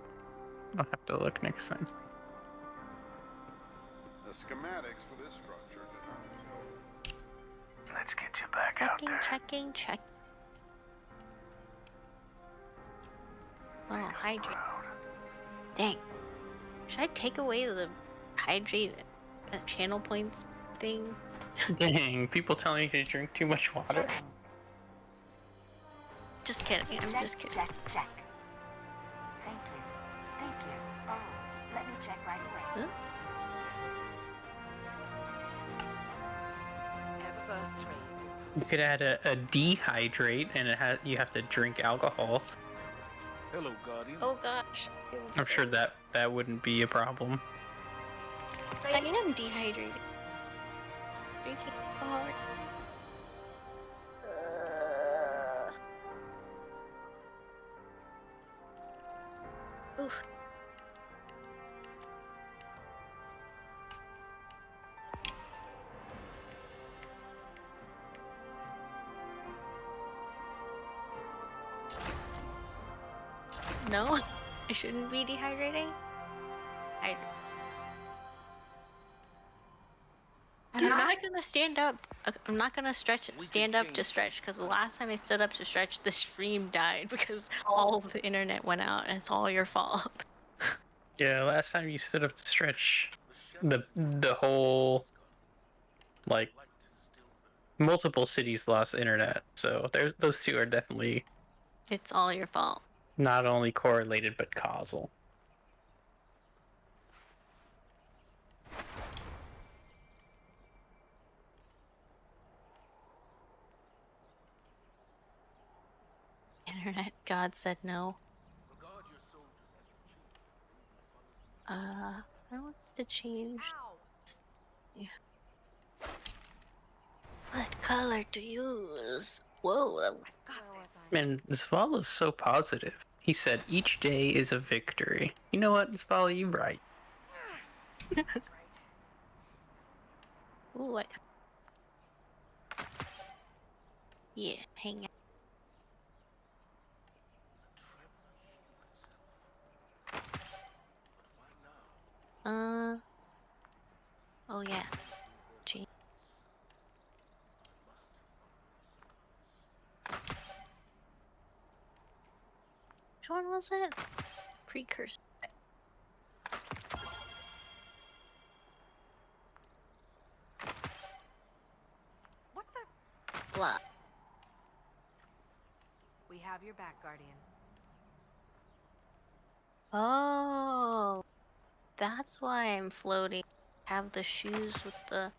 I'll have to look next time. The schematics for this structure did not show. Let's get you back out Checking, there. check. Oh, hydrate. Dang. Should I take away the hydrate channel points thing? Dang, people telling you to drink too much water. Just kidding. I'm Check, just kidding. check, check. Thank you. Thank you. Oh, let me check right away. Huh? Ever-first trade. You could add a dehydrate, and you have to drink alcohol. Hello, Guardian. Oh gosh. It was I'm sure that wouldn't be a problem. I mean, I'm dehydrated. Drinking hard. Oof. No, I shouldn't be dehydrating. I'm not gonna stand up. I'm not gonna stand up to stretch, because the last time I stood up to stretch, the stream died because all of the internet went out, and it's all your fault. Yeah, last time you stood up to stretch, the whole, like, multiple cities lost internet. So those two are definitely It's all your fault. not only correlated but causal. Internet God said no. I want to change. Yeah. What color to use? Whoa. Man, Zvala is so positive. He said each day is a victory. You know what, Zvala, you're right. Ooh, yeah, hang on. Oh yeah. Gee. Which one was it? Precursor. What the? Blah. We have your back, Guardian. Oh, that's why I'm floating. Have the shoes with the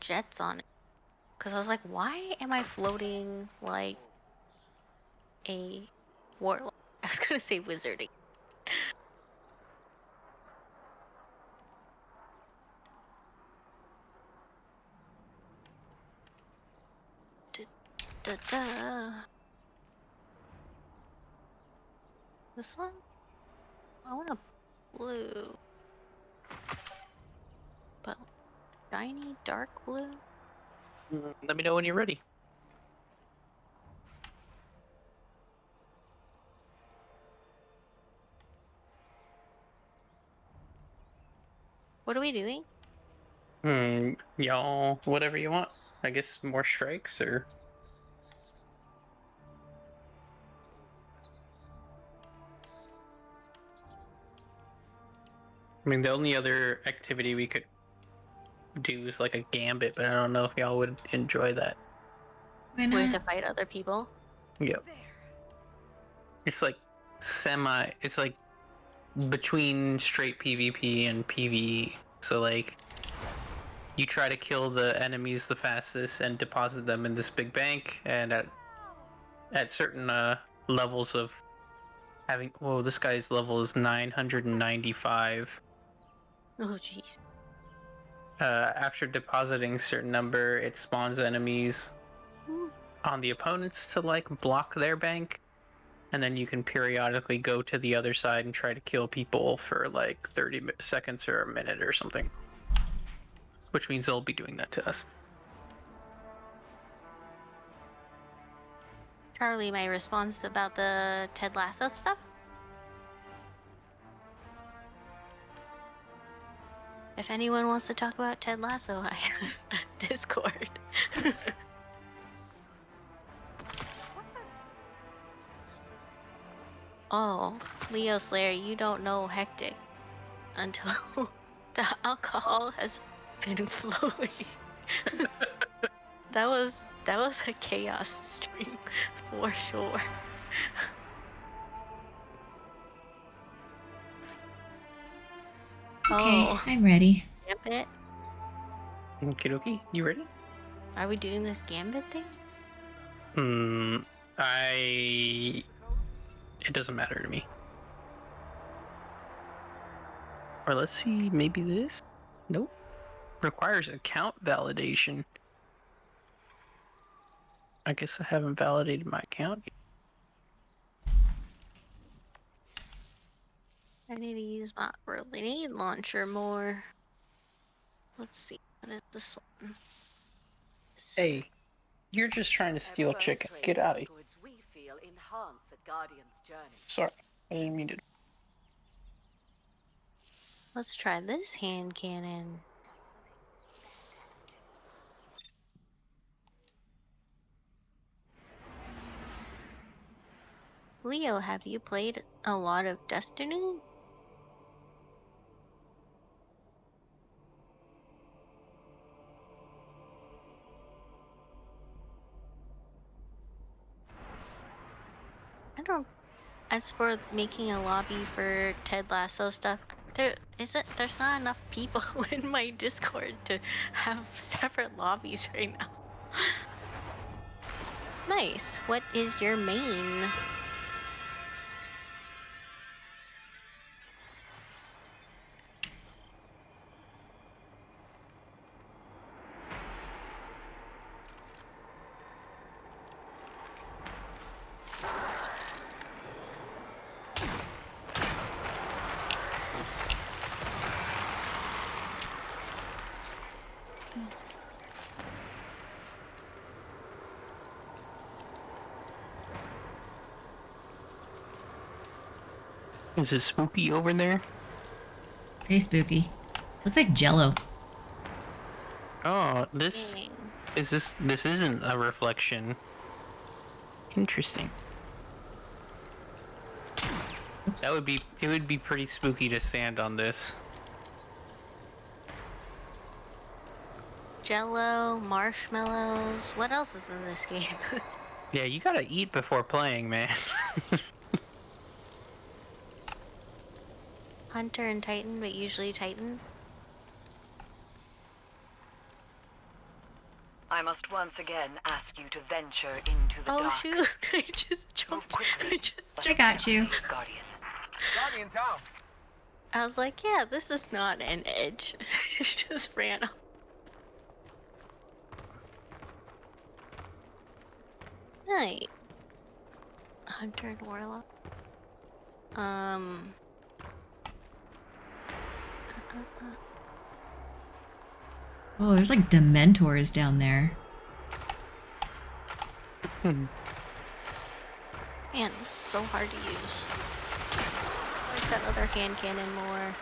jets on it. Cause I was like, why am I floating like a warlock? I was gonna say wizarding. Da. This one? I want a blue. But shiny dark blue? Let me know when you're ready. What are we doing? Y'all, whatever you want. I guess more strikes, or... I mean, the only other activity we could do is like a gambit, but I don't know if y'all would enjoy that. Why We have not? to fight other people? Yep. It's like it's like between straight PvP and PvE. So like, you try to kill the enemies the fastest and deposit them in this big bank, and at certain levels of having... Whoa, this guy's level is 995. Oh jeez. After depositing certain number, it spawns enemies on the opponents to like block their bank, and then you can periodically go to the other side and try to kill people for like 30 seconds or a minute or something. Which means they'll be doing that to us. Charlie, my response about the Ted Lasso stuff? If anyone wants to talk about Ted Lasso, I have a Discord. Oh, Leo Slayer, you don't know Hectic until the alcohol has been flowing. that was a chaos stream for sure. Okay, I'm ready. Gambit? Okie dokie, you ready? Are we doing this Gambit thing? It doesn't matter to me. Or let's see, maybe this? Nope. Requires account validation. I guess I haven't validated my account yet. I need to use my grenade launcher more. Let's see, what is this one? Hey, you're just trying to steal chicken. Get out of here. We feel enhance a guardian's journey. Sorry, I didn't mean to. Let's try this hand cannon. Leo, have you played a lot of Destiny? I don't. As for making a lobby for Ted Lasso stuff, there's not enough people in my Discord to have separate lobbies right now. Nice. What is your main? Is it spooky over there? Pretty spooky. Looks like Jello. Oh, this isn't a reflection. Interesting. Oops. It would be pretty spooky to stand on this. Jello, marshmallows. What else is in this game? Yeah, you gotta eat before playing, man. Hunter and Titan, but usually Titan. I must once again ask you to venture into the Oh dark. shoot! I just jumped. I got you. Guardian. Guardian down. I was like, yeah, this is not an edge. It just ran up. Night. Hunter and Warlock. Oh, there's like Dementors down there. Man, this is so hard to use. I like that other hand cannon more.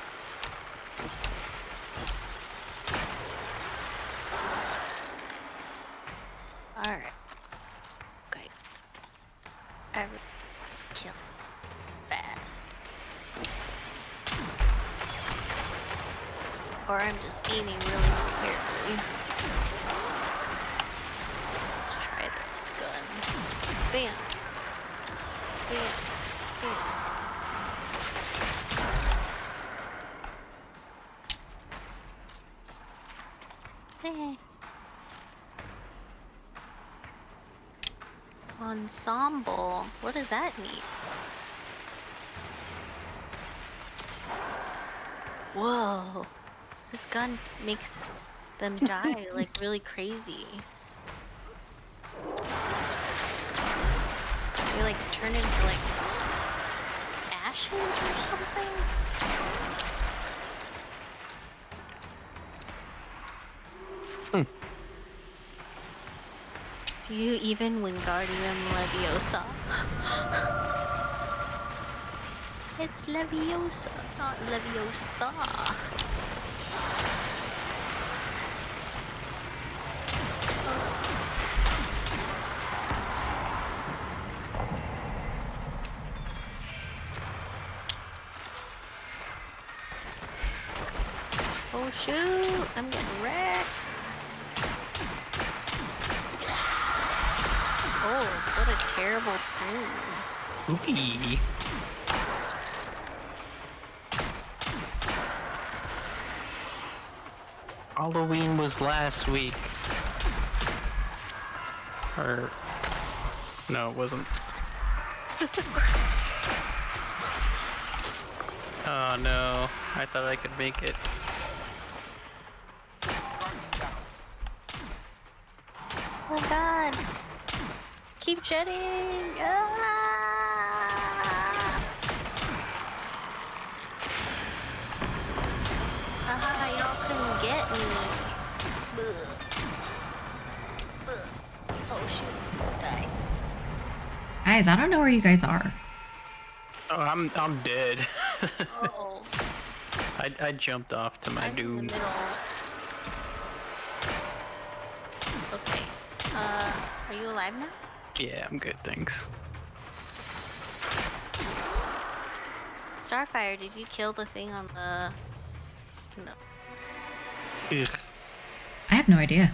Alright. Okay. Every kill fast. Or I'm just aiming really terribly. Let's try this gun. Bam. Bam. Bam. Hey. Ensemble. What does that mean? Whoa. This gun makes them die like really crazy. They like turn into like ashes or something. Do you even Wingardium Leviosa? It's Leviosa, not Leviosa. Oh shoot, I'm getting wrecked. Oh, what a terrible scream. Spooky. Halloween was last week. Or... no, it wasn't. Oh no, I thought I could make it. Oh my god. Keep jetting! Ah! Haha, y'all couldn't get me. Ugh. Ugh. Oh shoot, die. Guys, I don't know where you guys are. Oh, I'm dead. Oh, I jumped off to my I'm in the doom. middle. Okay, are you alive now? Yeah, I'm good, thanks. Starfire, did you kill the thing on the... No. Ugh. I have no idea.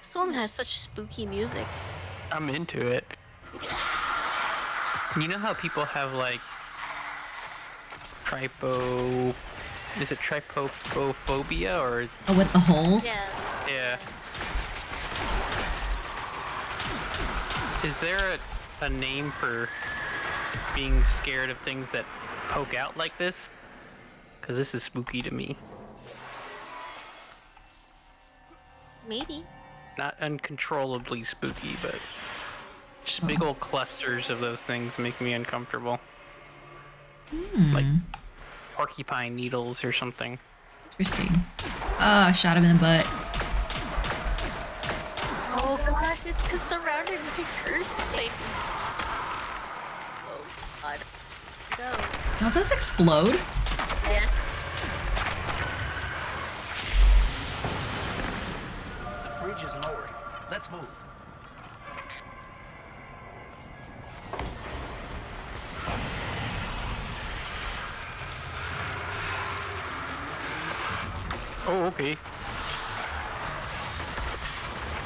This one has such spooky music. I'm into it. You know how people have like trypo... is it trypophobia or is... Oh, with the holes? Yeah. Is there a name for being scared of things that poke out like this? Because this is spooky to me. Maybe. Not uncontrollably spooky, but just big old clusters of those things make me uncomfortable. Like porcupine needles or something. Interesting. Oh, I shot him in the butt. Oh gosh, it's just surrounded by curse things. Oh god. Go. Don't those explode? Yes. The bridge is lowering. Let's move. Oh, okay.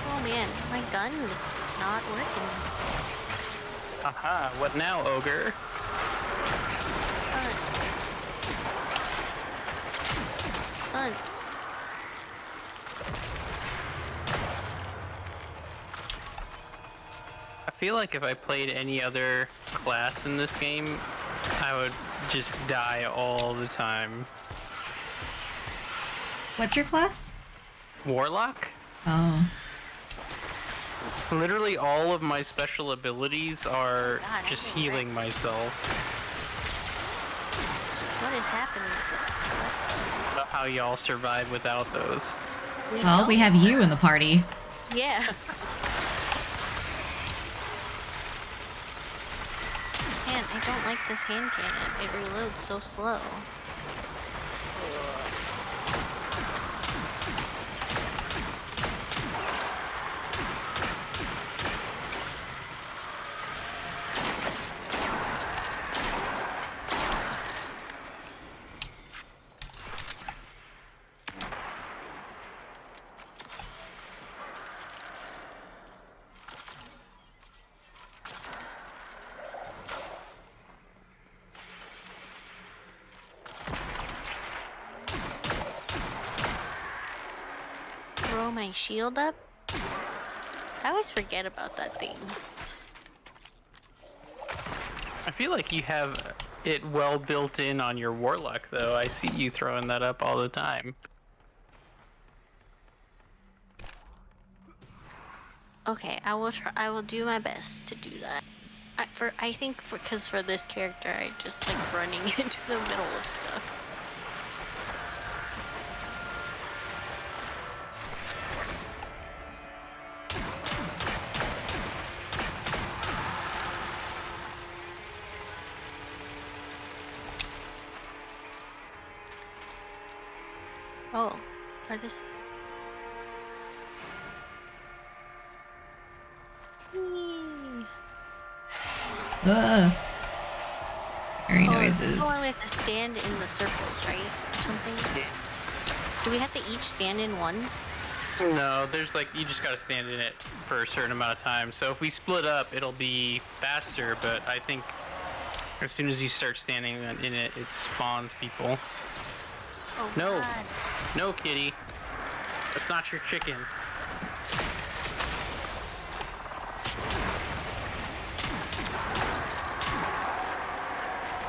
Oh man, my gun is not working. Aha, what now, ogre? Fun. I feel like if I played any other class in this game, I would just die all the time. What's your class? Warlock? Oh. Literally all of my special abilities are God, just I'm healing myself. What is happening? I don't know how y'all survive without those. Well, we have you in the party. Yeah. Man, I don't like this hand cannon. It reloads so slow. Throw my shield up? I always forget about that thing. I feel like you have it well built in on your warlock, though. I see you throwing that up all the time. Okay, I will try. I will do my best to do that. I think because for this character, I just like running into the middle of stuff. Oh, are this? Whee. Scary noises. Oh, we have to stand in the circles, right? Or something? Do we have to each stand in one? No, there's like, you just gotta stand in it for a certain amount of time. So if we split up, it'll be faster, but I think as soon as you start standing in it, it spawns people. Oh, No. God. No, kitty. That's not your chicken.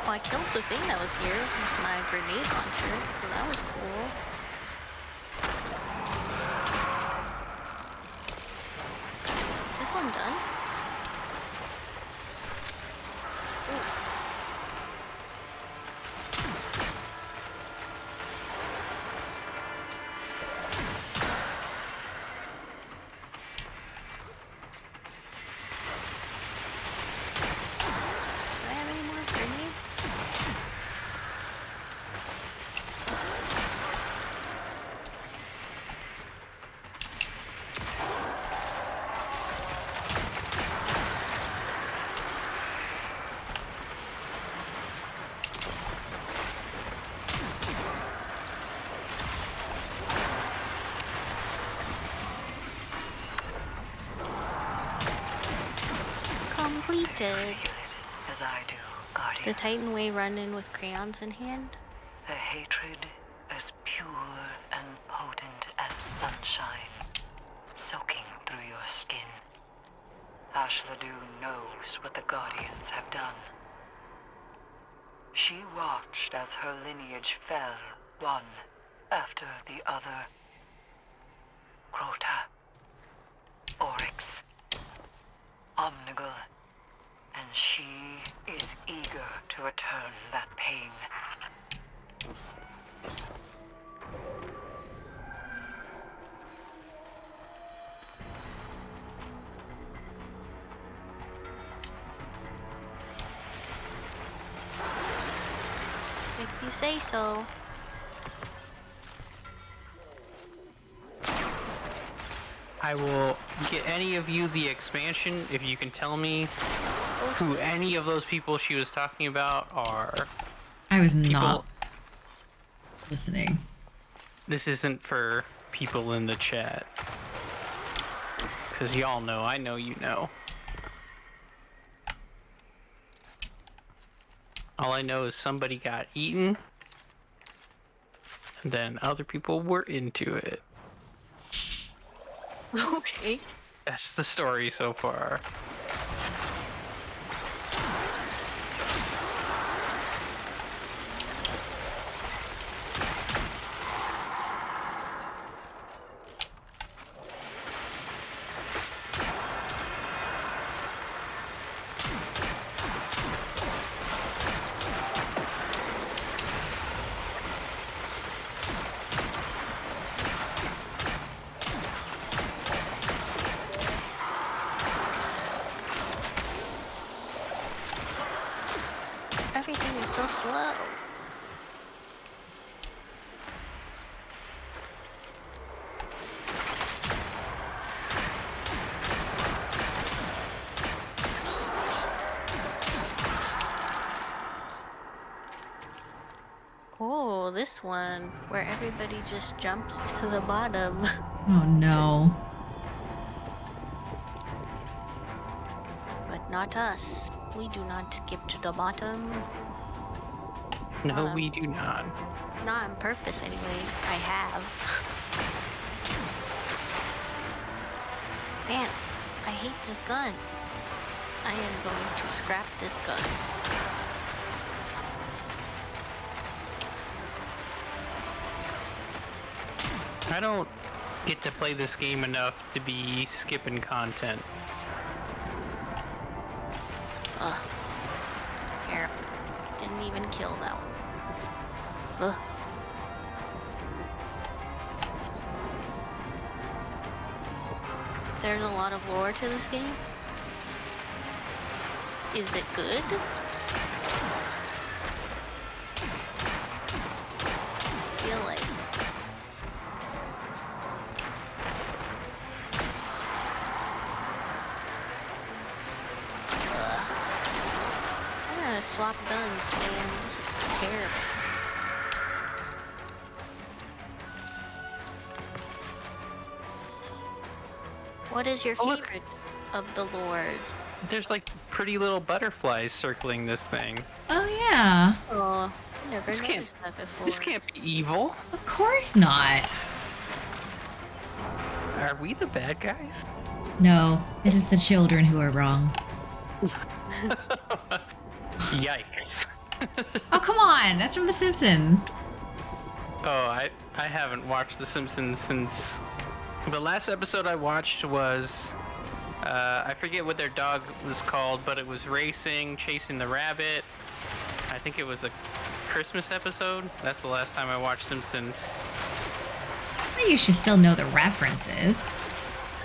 Well, I killed the thing that was here with my grenade launcher, so that was cool. Is this one done? Ooh. Do I have any more grenades? Completed. As I do, Guardian. The Titan Way run in with crayons in hand. A hatred as pure and potent as sunshine, soaking through your skin. Ashladu knows what the Guardians have done. She watched as her lineage fell, one after the other. Crota, Oryx, Omnigul, and she is eager to return that pain. If you say so. I will get any of you the expansion if you can tell me who any of those people she was talking about are. I was People- not listening. This isn't for people in the chat. Because y'all know, I know you know. All I know is somebody got eaten, and then other people were into it. Okay. That's the story so far. Everything is so slow. Oh, this one where everybody just jumps to the bottom. Oh no. But not us. We do not skip to the bottom. No, we do not. Not on purpose, anyway. I have. Man, I hate this gun. I am going to scrap this gun. I don't get to play this game enough to be skipping content. Ugh. Here. Didn't even kill that one. Ugh. There's a lot of lore to this game. Is it good? I feel like. I'm gonna swap guns, man. This is terrible. What is your Oh, look. favorite of the lores? There's like pretty little butterflies circling this thing. Oh yeah. Oh, I never This can't- noticed that before. This can't be evil. Of course not. Are we the bad guys? No, it is the children who are wrong. Yikes. Oh come on, that's from The Simpsons. Oh, I haven't watched The Simpsons since... The last episode I watched was... I forget what their dog was called, but it was racing, chasing the rabbit. I think it was a Christmas episode. That's the last time I watched Simpsons. Well, you should still know the references.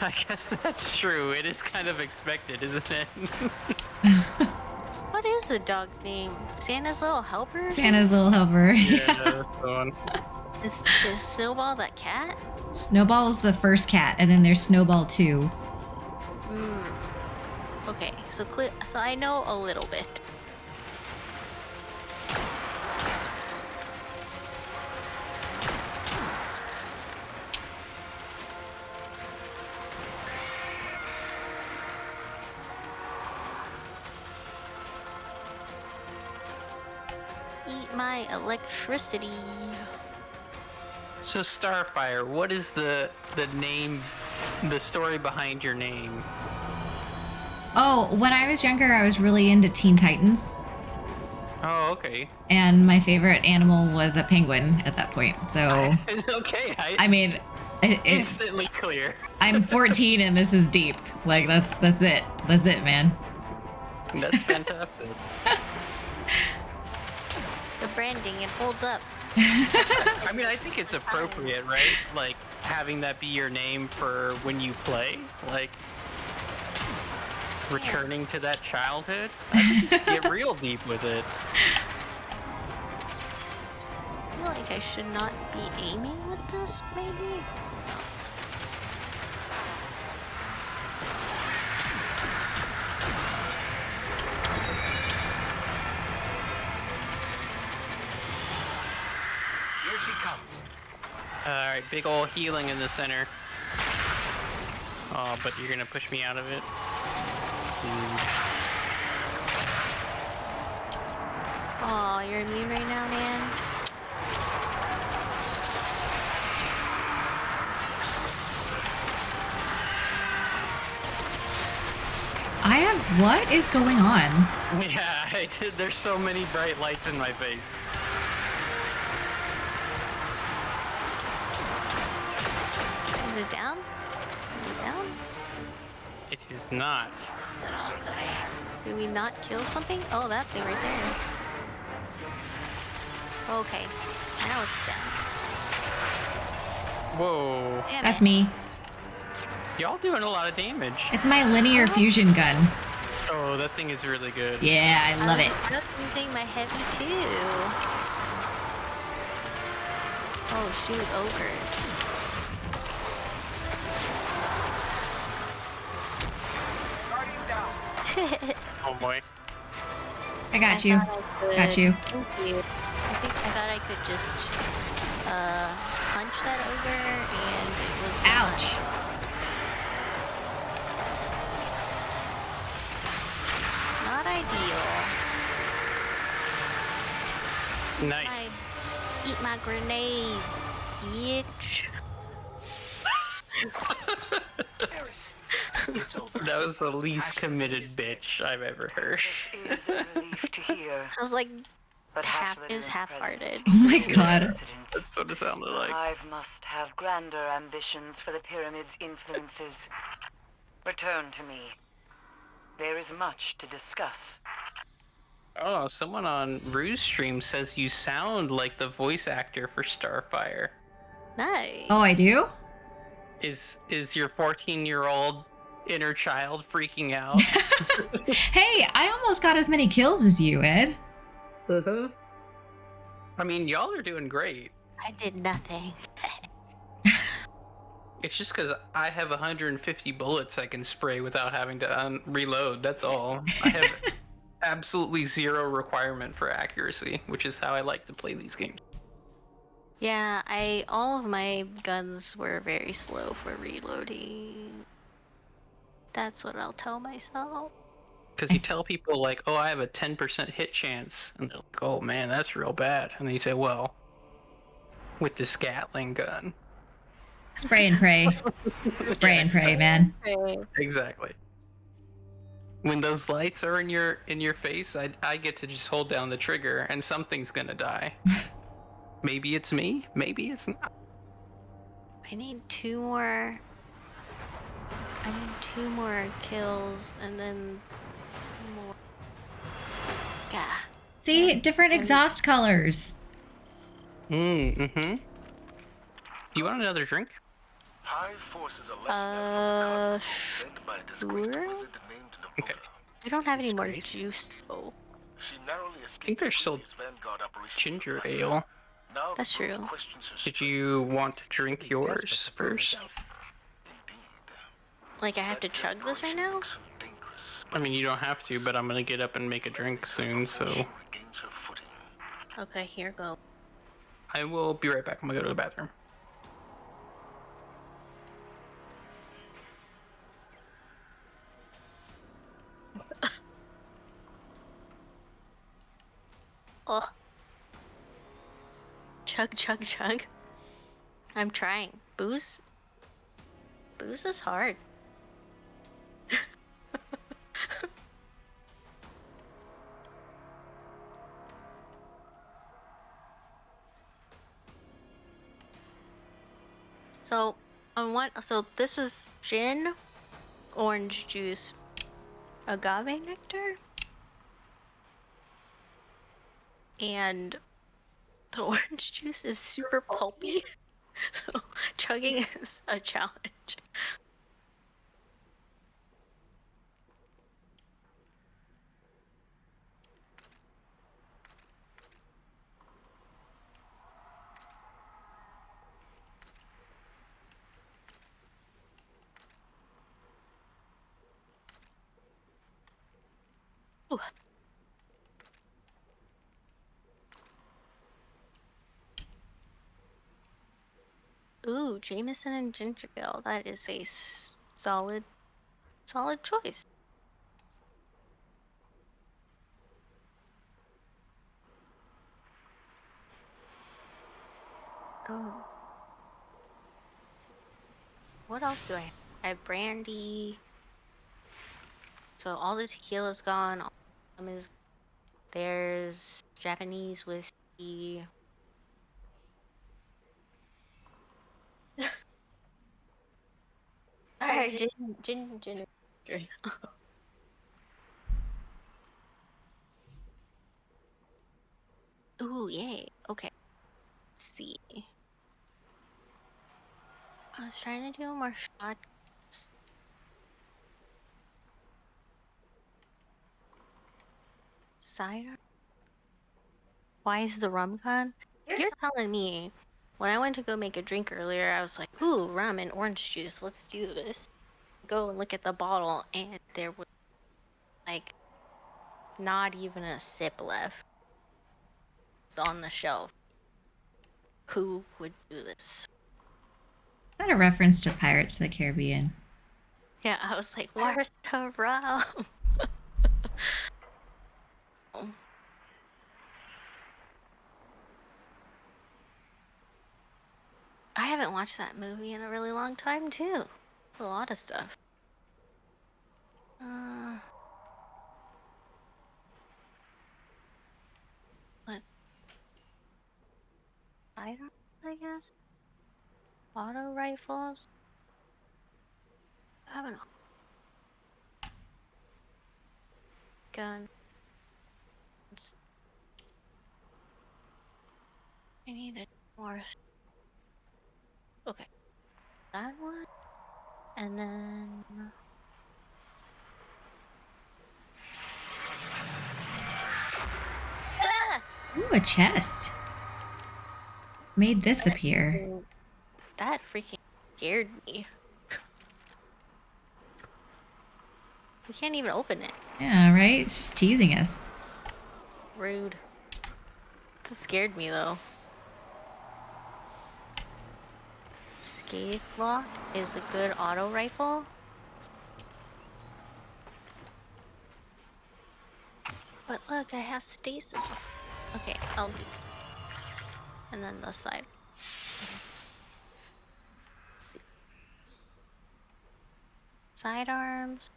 I guess that's true. It is kind of expected, isn't it? What is the dog's name? Santa's Little Helper? Santa's Little Helper. Yeah, that's the one. Is Snowball that cat? Snowball's the first cat, and then there's Snowball 2. Okay, so I know a little bit. Eat my electricity. So Starfire, what is the name, the story behind your name? Oh, when I was younger, I was really into Teen Titans. Oh, okay. And my favorite animal was a penguin at that point. So, Okay, I mean, instantly clear. I'm 14 and this is deep. Like, that's it. That's it, man. That's fantastic. The branding, it holds up. I mean, I think it's appropriate, right? Like, having that be your name for when you play. Like, returning to that childhood. I think you get real deep with it. I feel like I should not be aiming with this, maybe? Here she comes. Alright, big ol' healing in the center. Oh, but you're gonna push me out of it? Aw, you're immune right now, man. I have... What is going on? Yeah, there's so many bright lights in my face. Is it down? Is it down? It is not. Did we not kill something? Oh, that thing right there. Okay, now it's down. Whoa. Damn That's it. me. Y'all doing a lot of damage. It's my linear fusion gun. Oh, that thing is really good. Yeah, I love it. I'm using my heavy too. Oh shoot, ogres. Guardian down. Oh boy. I got you. Got you. Thank you. I thought I could just punch that ogre and it was done. Ouch. Not ideal. Nice. Eat my grenade, bitch. Eris, it's over. That was the least committed bitch I've ever heard. It is a relief to hear. I was like, But is Hashladun's half-hearted. presence Oh my is no God. coincidence. That's what it sounded The like. Hive must have grander ambitions for the pyramid's influences. Return to me. There is much to discuss. Oh, someone on Rue's stream says you sound like the voice actor for Starfire. Nice. Oh, I do? Is your 14-year-old inner child freaking out? Hey, I almost got as many kills as you, Ed. I mean, y'all are doing great. I did nothing. It's just because I have 150 bullets I can spray without having to reload. That's all. I have absolutely zero requirement for accuracy, which is how I like to play these games. Yeah, all of my guns were very slow for reloading. That's what I'll tell myself. Because you tell people, like, oh, I have a 10% hit chance. And they're like, oh, man, that's real bad. And then you say, well, with this Gatling gun. Spray and pray. Spray and pray, man. Exactly. When those lights are in your face, I get to just hold down the trigger and something's gonna die. Maybe it's me, maybe it's not. I need two more kills and then more. Yeah. See, different exhaust colors. Mm-hmm. Do you want another drink? Hive forces are less than from led by a disgraced sure. wizard named Okay. I don't have any more juice though. She narrowly escaped I think there's still previous Vanguard operation ginger with life. ale. Now the That's brood true. questions her Did strength. you want to drink Pretty desperate yours to prove first? herself. Indeed. Like I have to That chug this right desperation now? makes her dangerous, I mean, you don't have to, but I'm gonna get up and make a drink soon, before so she regains her footing. Okay, here go. I will be right back. I'm gonna go to the bathroom. Ugh. Chug, chug, chug. I'm trying. Booze is hard. So, so this is gin, orange juice, agave nectar, and the orange juice is super pulpy, so chugging is a challenge. Ooh. Ooh, Jameson and ginger ale. That is a solid choice. Oh. What else do I have? I have brandy. So all the tequila's gone. All the rum is. There's Japanese whiskey. Alright, gin. Drink. Ooh, yay. Okay. Let's see. I was trying to do more shots. Cider? Why is the rum gone? You're telling me. When I went to go make a drink earlier, I was like, ooh, rum and orange juice. Let's do this. Go and look at the bottle, and there was, like, not even a sip left. It's on the shelf. Who would do this? Is that a reference to Pirates of the Caribbean? Yeah, I was like, where's the rum? I haven't watched that movie in a really long time, too. It's a lot of stuff. Let's sidearms, I guess. Auto rifles. I don't know. Gun. I need it more. Okay. That one. And then. Ah! Ooh, a chest. Made this appear. That freaking scared me. We can't even open it. Yeah, right? It's just teasing us. Rude. That scared me though. Scathe lock is a good auto rifle. But look, I have stasis. Okay, I'll do. And then the side. Let's see. Sidearms.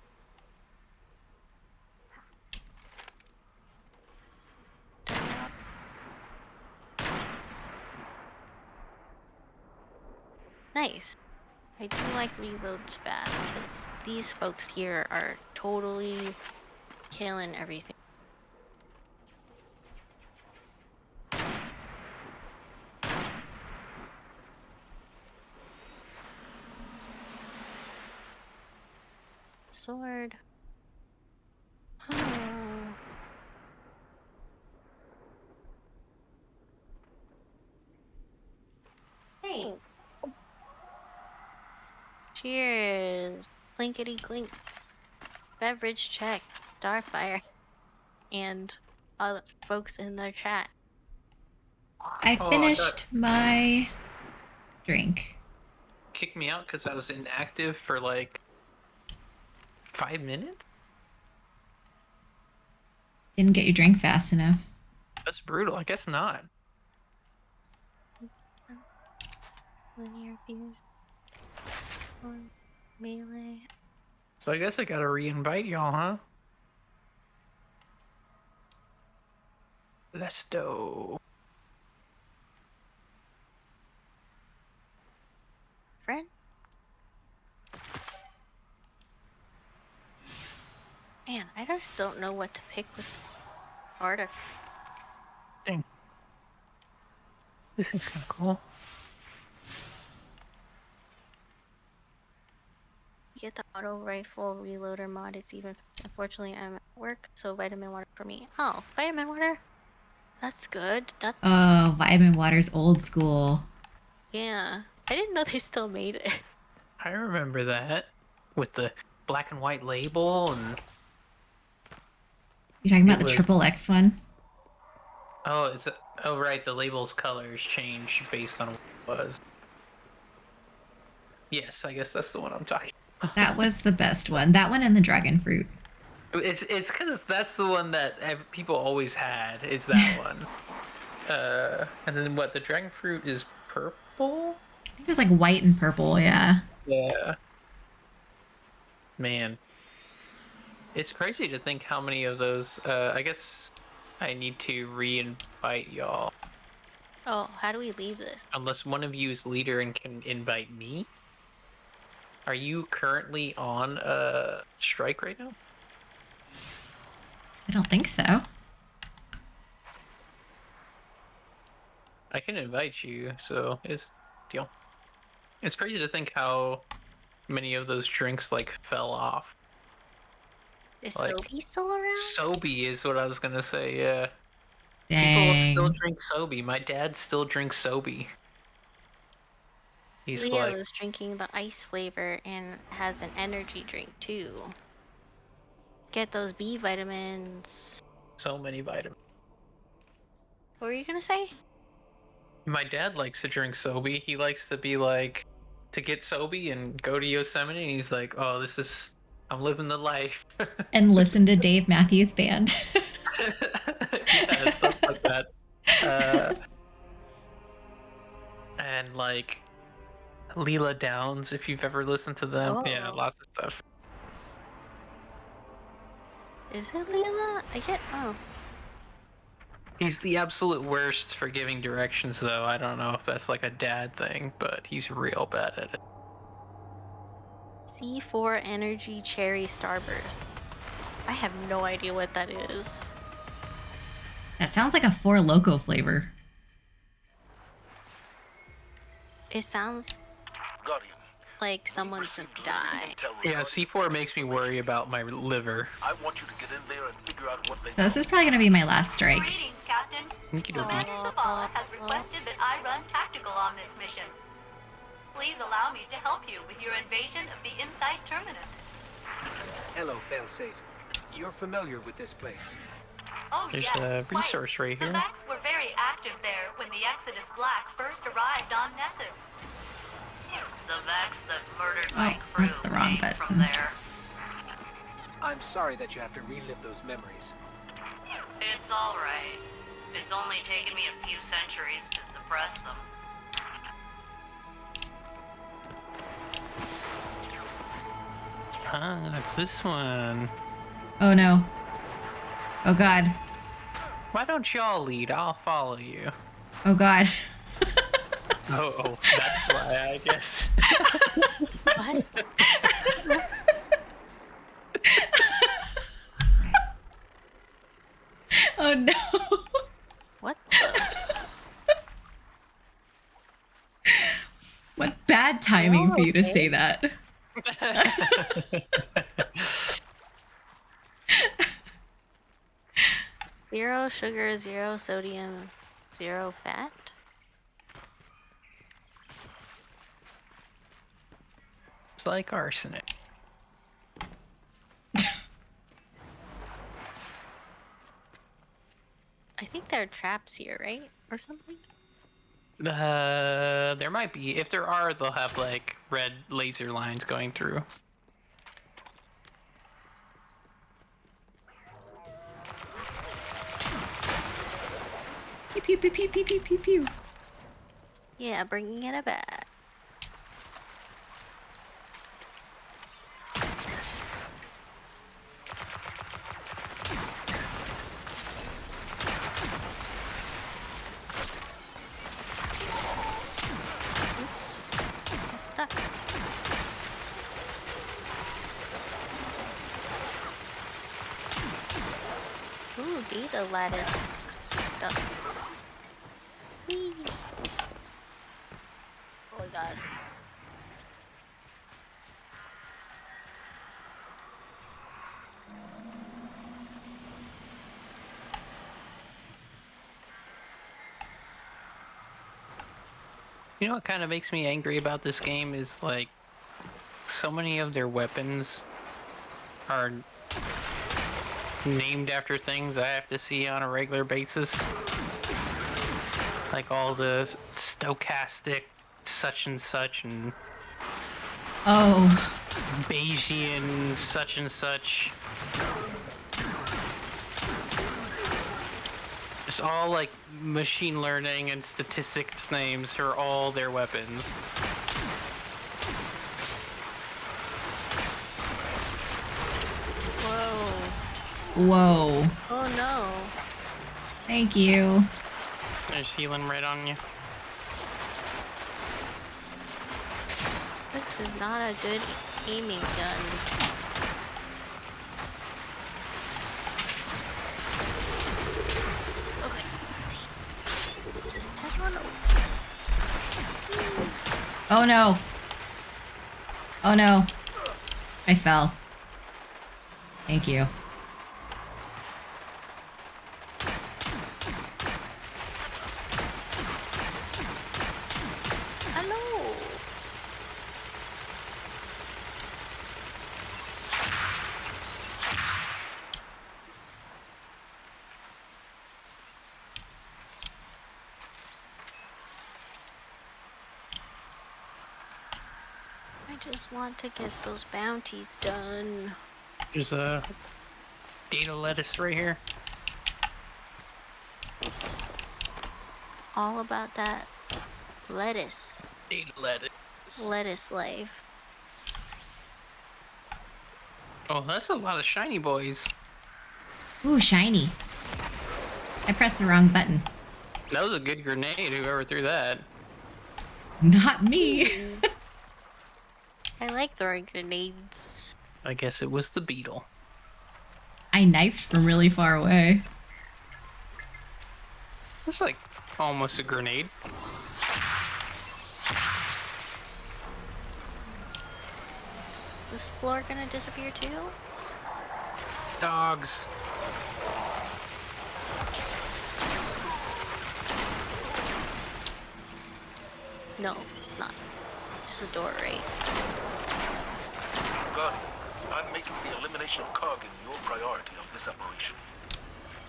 Nice. I do like reloads fast because these folks here are totally killing everything. Sword. Oh. Hey. Cheers. Clinkety clink. Beverage check. Starfire. And other folks in the chat. I finished my drink. Kicked me out because I was inactive for like 5 minutes? Didn't get your drink fast enough. That's brutal. I guess not. Linear fusion. Or melee. So I guess I gotta re-invite y'all, huh? Let's go. Friend? Man, I just don't know what to pick with artifact. Dang. This thing's kinda cool. Get the auto rifle reloader mod. It's even. Unfortunately, I'm at work, so vitamin water for me. Oh, vitamin water? That's good. That's. Oh, vitamin water's old school. Yeah. I didn't know they still made it. I remember that. With the black and white label and. You talking about It the was- triple X one? Oh, is it? Oh, right. The label's colors change based on what it was. Yes, I guess that's the one I'm talking. That was the best one. That one and the dragon fruit. It's because that's the one that people always had. Is that one? And then what? The dragon fruit is purple. I think it was like white and purple. Yeah. Yeah. Man, it's crazy to think how many of those. I guess I need to re-invite y'all. Oh, how do we leave this? Unless one of you is leader and can invite me. Are you currently on strike right now? I don't think so. I can invite you, so it's deal. It's crazy to think how many of those drinks like fell off. Is Like, Sobe still around? Sobe is what I was gonna say. Yeah. Dang. People still drink Sobe. My dad still drinks Sobe. He's Leah like, was drinking the ice flavor and has an energy drink too. Get those B vitamins. so many vitamins. What were you gonna say? My dad likes to drink Sobe. He likes to be like, to get Sobe and go to Yosemite. And he's like, oh, I'm living the life. And listen to Dave Matthews Band. Yeah, stuff like that. And like Leela Downs, if you've ever listened to them. Yeah, Oh. lots of stuff. Is it Leela? I get. Oh. He's the absolute worst for giving directions, though. I don't know if that's like a dad thing, but he's real bad at it. C4 Energy Cherry Starburst. I have no idea what that is. That sounds like a Four Loko flavor. It sounds Guardian, like someone's gonna die. Yeah, C4 makes me worry about my liver. I want you to get in there and figure out what they So this is probably gonna be my last strike. Greetings, Captain. Okey-dokey. Commander Zavala has requested that I run tactical on this mission. Please allow me to help you with your invasion of the Inside Terminus. Hello, Failsafe. You're familiar with this place. Oh, There's yes, a quite. resource right The here. Vex were very active there when the Exodus Black first arrived on Nessus. The Vex that murdered my crew that's the wrong came from button. there. I'm sorry that you have to relive those memories. It's all right. It's only taken me a few centuries to suppress them. Ah, it's this one. Oh no. Oh god. Why don't y'all lead? I'll follow you. Oh god. Oh, that's why, I guess. What? Oh no. What the? What bad timing for you to say that. Zero sugar, zero sodium, zero fat? It's like arsenic. I think there are traps here, right? Or something? There might be. If there are, they'll have like red laser lines going through. Pew pew pew pew pew pew pew pew. Yeah, bringing it back. Oops. I'm stuck. Ooh, data lattice stuff. Whee! Oh my god. You know what kind of makes me angry about this game is like so many of their weapons are named after things I have to see on a regular basis. Like all the stochastic such and Oh. Bayesian such and such. It's all like machine learning and statistics names for all their weapons. Whoa. Whoa. Oh no. Thank you. There's healing right on you. This is not a good aiming gun. Okay, let's see. I don't know. Oh no. Oh no. I fell. Thank you. Hello. I just want to get those bounties done. There's a data lettuce right here. All about that lettuce. Data lettuce. Lettuce life. Oh, that's a lot of shiny boys. Ooh, shiny. I pressed the wrong button. That was a good grenade, whoever threw that. Not me. I like throwing grenades. I guess it was the beetle. I knifed from really far away. It's like almost a grenade. Is this floor gonna disappear too? Dogs. No, not. Just a door, right? Guardian, I'm making the elimination of Kargan your priority of this operation.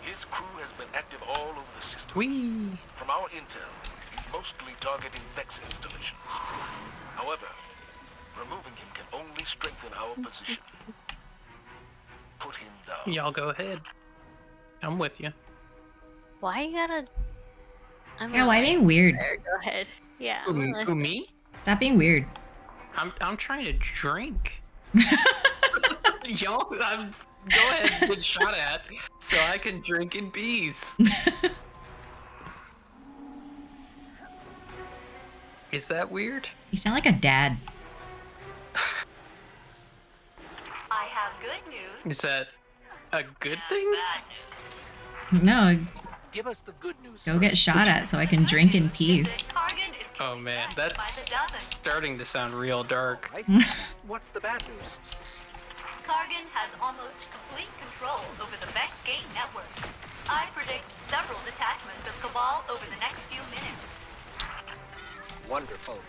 His crew has been active all over the system. Whee! From our intel, he's mostly targeting Vex installations. However, removing him can only strengthen our position. Put him down. Y'all go ahead. I'm with you. Why you gotta... I'm Yeah, why being weird? There, go ahead. Yeah. I'm gonna Who, me? Stop being weird. I'm trying to drink. Yo, go ahead and get shot at so I can drink in peace. Is that weird? You sound like a dad. I have good news. Is that a good thing? Bad news. No, Give us the good news. go get shot at so I can drink in peace. Kargan is Oh killing man, Vex that's by the dozen. starting to sound real dark. Right? What's the bad news? Kargan has almost complete control over the Vex Gate network. I predict several detachments of Cabal over the next few minutes. Wonderful.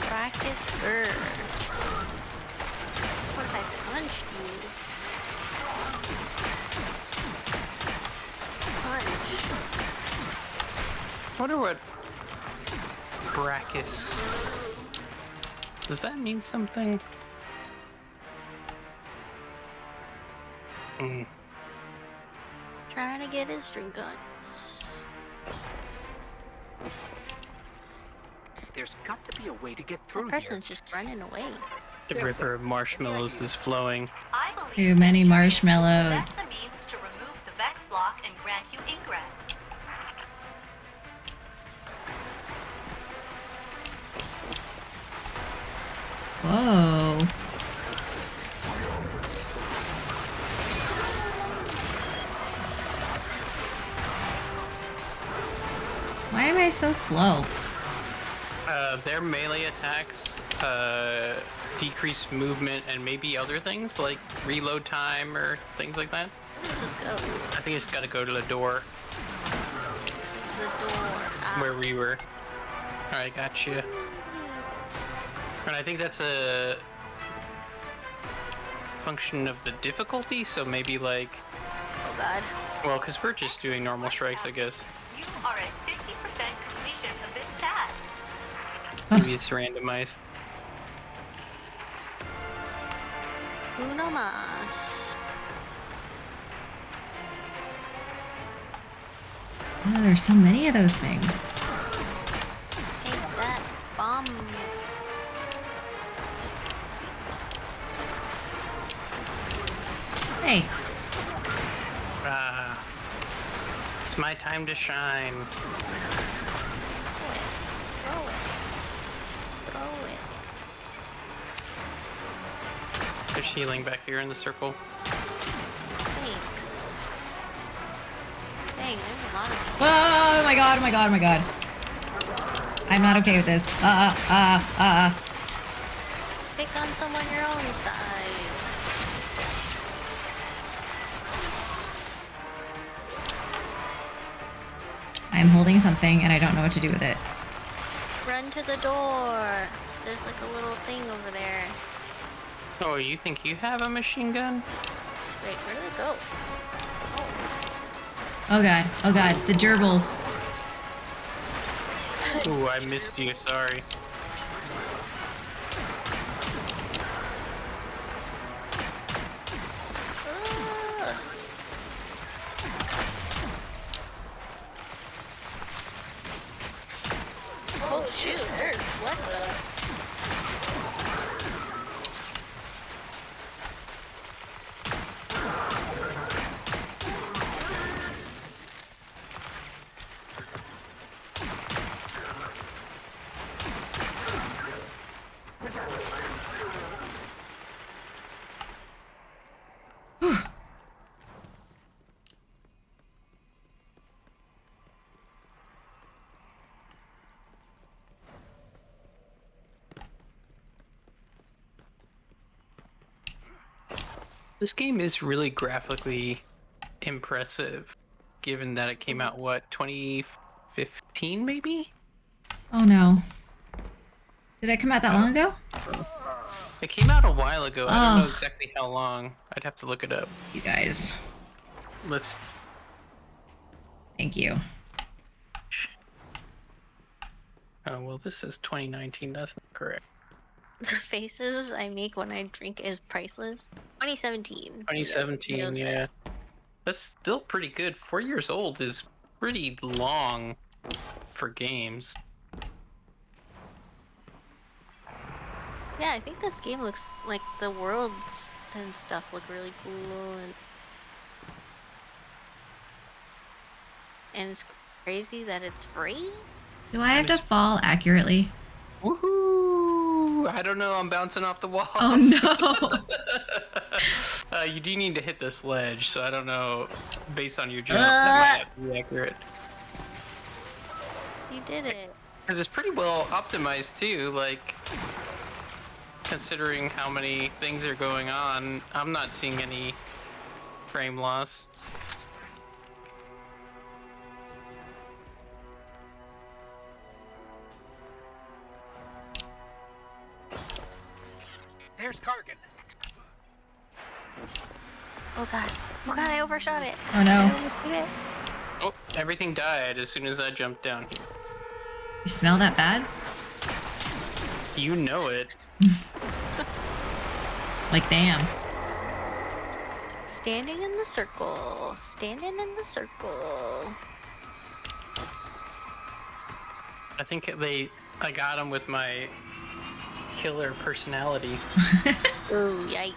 practice her. What if I punched you? Punch. I wonder what Brachus. Does that mean something? Trying to get his drink on. There's got to be a way to get through That person's just running away. The river of marshmallows is flowing. I believe Too many Centurion marshmallows. possess the means to remove the Vex block and grant you ingress. Whoa. Why am I so slow? Their melee attacks decrease movement and maybe other things like reload time or things like that. Let's just go. I think it's got to go to the door The door. where we were. Alright, gotcha. And I think that's a function of the difficulty, so maybe like... Oh god. Well, because we're just doing normal strikes, I guess. You are at 50% completion of this task. Maybe it's randomized. Uno mas. Oh, there's so many of those things. Take that bomb. Hey, Ah, it's my time to shine. Throw it. Throw it. There's healing back here in the circle. Thanks. Dang, there's a lot of people. oh my god, oh my god, oh my god. I'm not okay with this. Pick on someone your own size. I'm holding something and I don't know what to do with it. Run to the door. There's like a little thing over there. Oh, you think you have a machine gun? Wait, where did it go? Oh god, the gerbils. Ooh, I missed you, sorry. Ah. Oh shoot, there's what the? This game is really graphically impressive, given that it came out, what, 2015 maybe? Oh no. Did it come out that long ago? It came out a while ago. I don't know Ugh. exactly how long. I'd have to look it up. You guys. Let's. Thank you. Oh, well, this is 2019. That's not correct. The faces I make when I drink is priceless. 2017. 2017, Feels yeah. it. That's still pretty good. 4 years old is pretty long for games. Yeah, I think this game looks like the worlds and stuff look really cool, and it's crazy that it's free. Do I have to fall accurately? Woohoo! I don't know. I'm bouncing off the walls. Oh no! You do need to hit this ledge, so I don't know. Based on your jump, that might have to be accurate. You did it. Because it's pretty well optimized too. Like, considering how many things are going on, I'm not seeing any frame loss. There's Kargan. Oh god. Oh god, I overshot it. Oh no. I overshot it. Oh, everything died as soon as I jumped down here. You smell that bad? You know it. Like damn. Standing in the circle. Standing in the circle. I think I got him with my killer personality. Oh, yikes.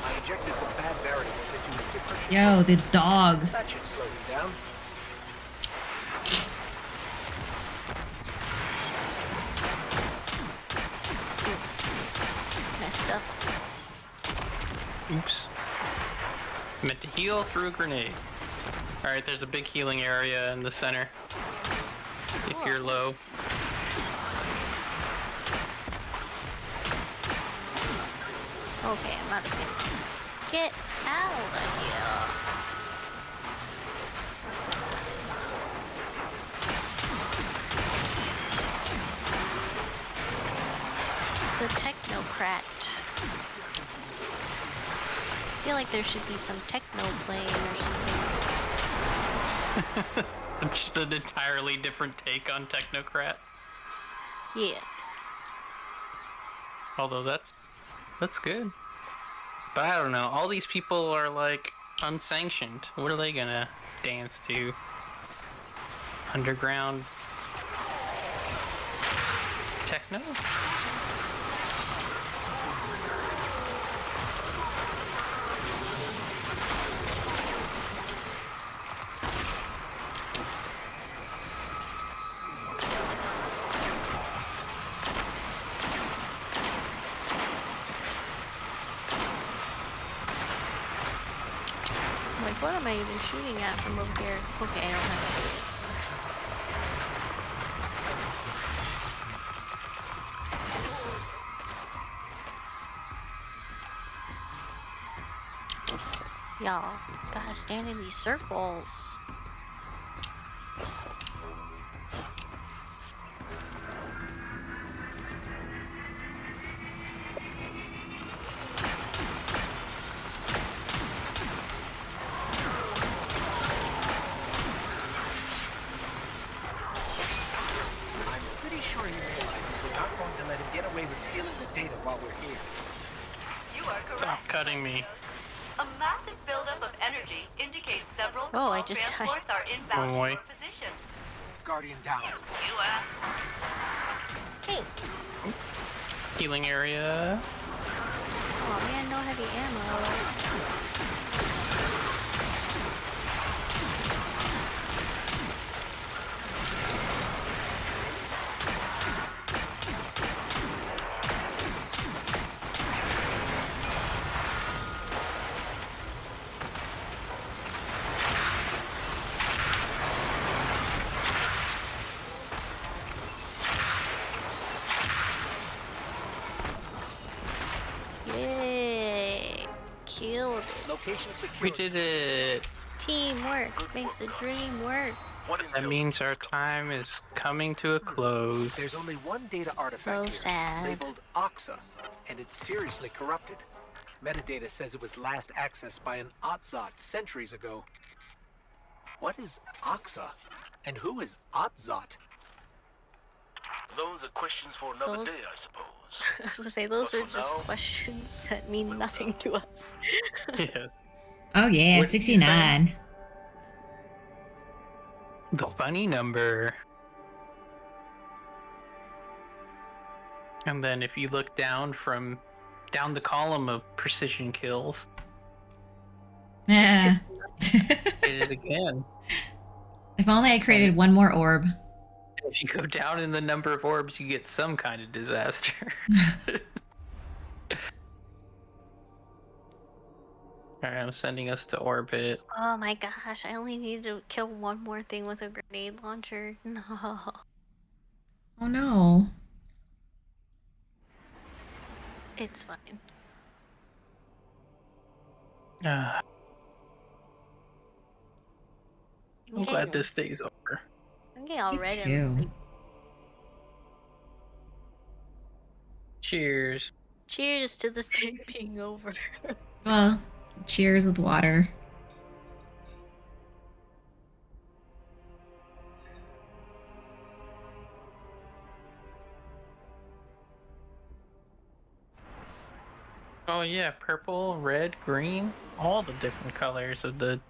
I injected some bad variables into a different. Yo, the dogs. That should slow you down. Messed up. Oops. Meant to heal through a grenade. Alright, there's a big healing area in the center. If you're low. Okay, I'm out of here. Get out of here. The technocrat. I feel like there should be some techno playing or something. Just an entirely different take on Technocrat. Yeah. Although that's good. But I don't know. All these people are like unsanctioned. What are they gonna dance to? Underground techno? Like, what am I even shooting at from over here? Okay, I don't have to. Y'all gotta stand in these circles. I'm pretty sure he realizes we're not going to let him get away with stealing the data while we're here. You are correct. Stop cutting me. A massive buildup of energy indicates several Oh, I Cabal just died. transports are inbound Boy. to your position. Guardian down. You asked for it. Hey. Healing area. Oh man, no heavy ammo. killed it. Location secured. We did it. Teamwork makes the dream work. That means our time is coming to a close. There's only one data artifact So here, sad. labeled Oxa, and it's seriously corrupted. Metadata says it was last accessed by an Otzot centuries ago. What is Oxa? And who is Otzot? Those are questions for another Those- day, I suppose. I was gonna say, those But are for just now, questions that mean nothing to us. Yes. Oh yeah, What did you say? 69. The funny number. And then if you look down the column of precision kills, Yeah. hit it again. If only I created one more orb. If you go down in the number of orbs, you get some kind of disaster. Alright, I'm sending us to orbit. Oh my gosh, I only need to kill one more thing with a grenade launcher. No. Oh no. It's fine. I'm Okay. glad this day's over. Okay, already. too. Cheers. Cheers to this day being over. Well, cheers with water. Oh yeah, purple, red, green, all the different colors of the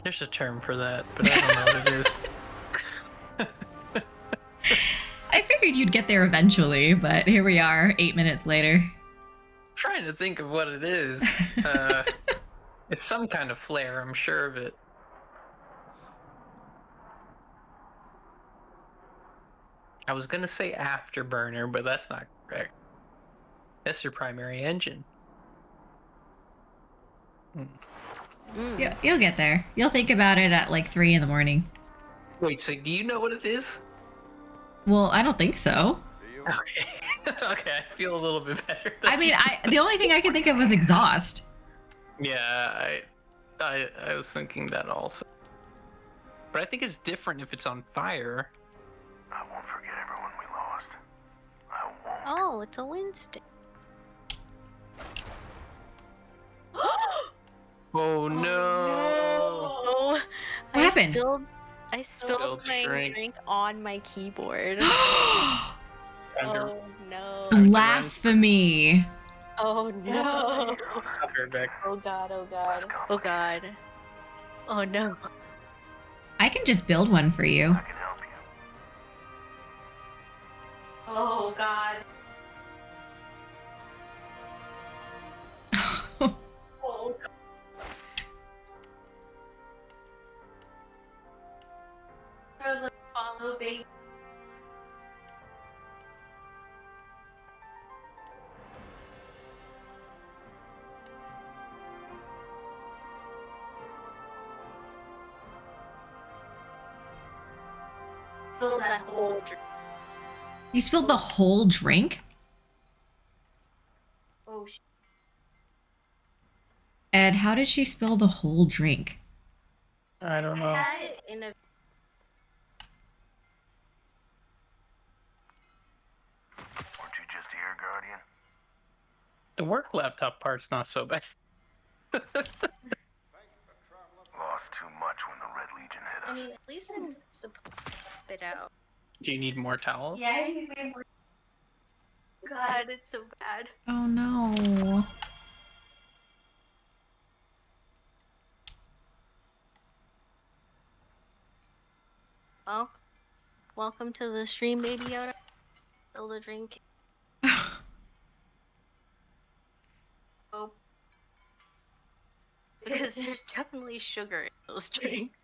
there's a term for that, but I don't know what it is. I figured you'd get there eventually, but here we are, 8 minutes later. Trying to think of what it is. It's some kind of flare, I'm sure of it. I was gonna say afterburner, but that's not correct. That's your primary engine. You'll get there. You'll think about it at like 3 in the morning. Wait, so do you know what it is? Well, I don't think so. Okay. Okay, I feel a little bit better. I mean, the only thing I could think of was exhaust. Yeah, I was thinking that also. But I think it's different if it's on fire. I won't forget everyone we lost. I won't. Oh, it's a Winston. Oh no! Oh, What happened? I spilled my drink on my keyboard. Time to Oh no. Blasphemy. Oh no. cut her back. Oh god, oh god. Oh god. Oh no. I can just build one for you. I can help you. Oh god. Oh god. For the follow baby. Spilled that whole drink. You spilled the whole drink? Oh shit. Ed, how did she spill the whole drink? I don't know. I had it in a Weren't you just here, Guardian? The work laptop part's not so bad. Lost too much when the Red Legion hit I us. mean, at least I'm supposed to spit out. Do you need more towels? Yeah, I need more. God, it's so bad. Oh no. Well, welcome to the stream, Baby Yoda. Fill the drink. Oh. Because there's definitely sugar in those drinks.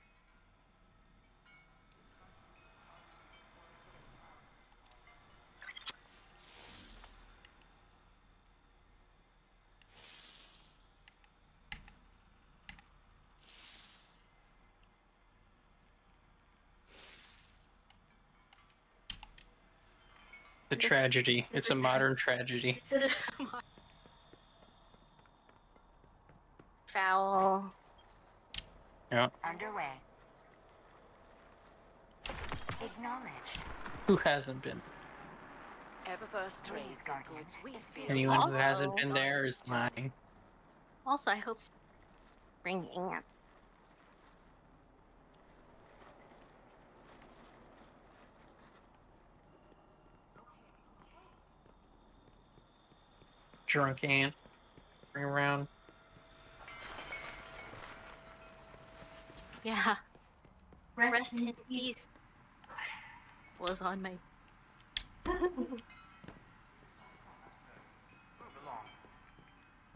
The This- tragedy. this It's a is- modern tragedy. This is foul. Yeah. Underway. Acknowledged. Who hasn't been? Eververse trades in Guardian. goods we feel. Anyone who Also- hasn't been there is lying. Also, I hope bring Ant. Drunk ant. Bring around. Yeah. Rest in peace. Was on my.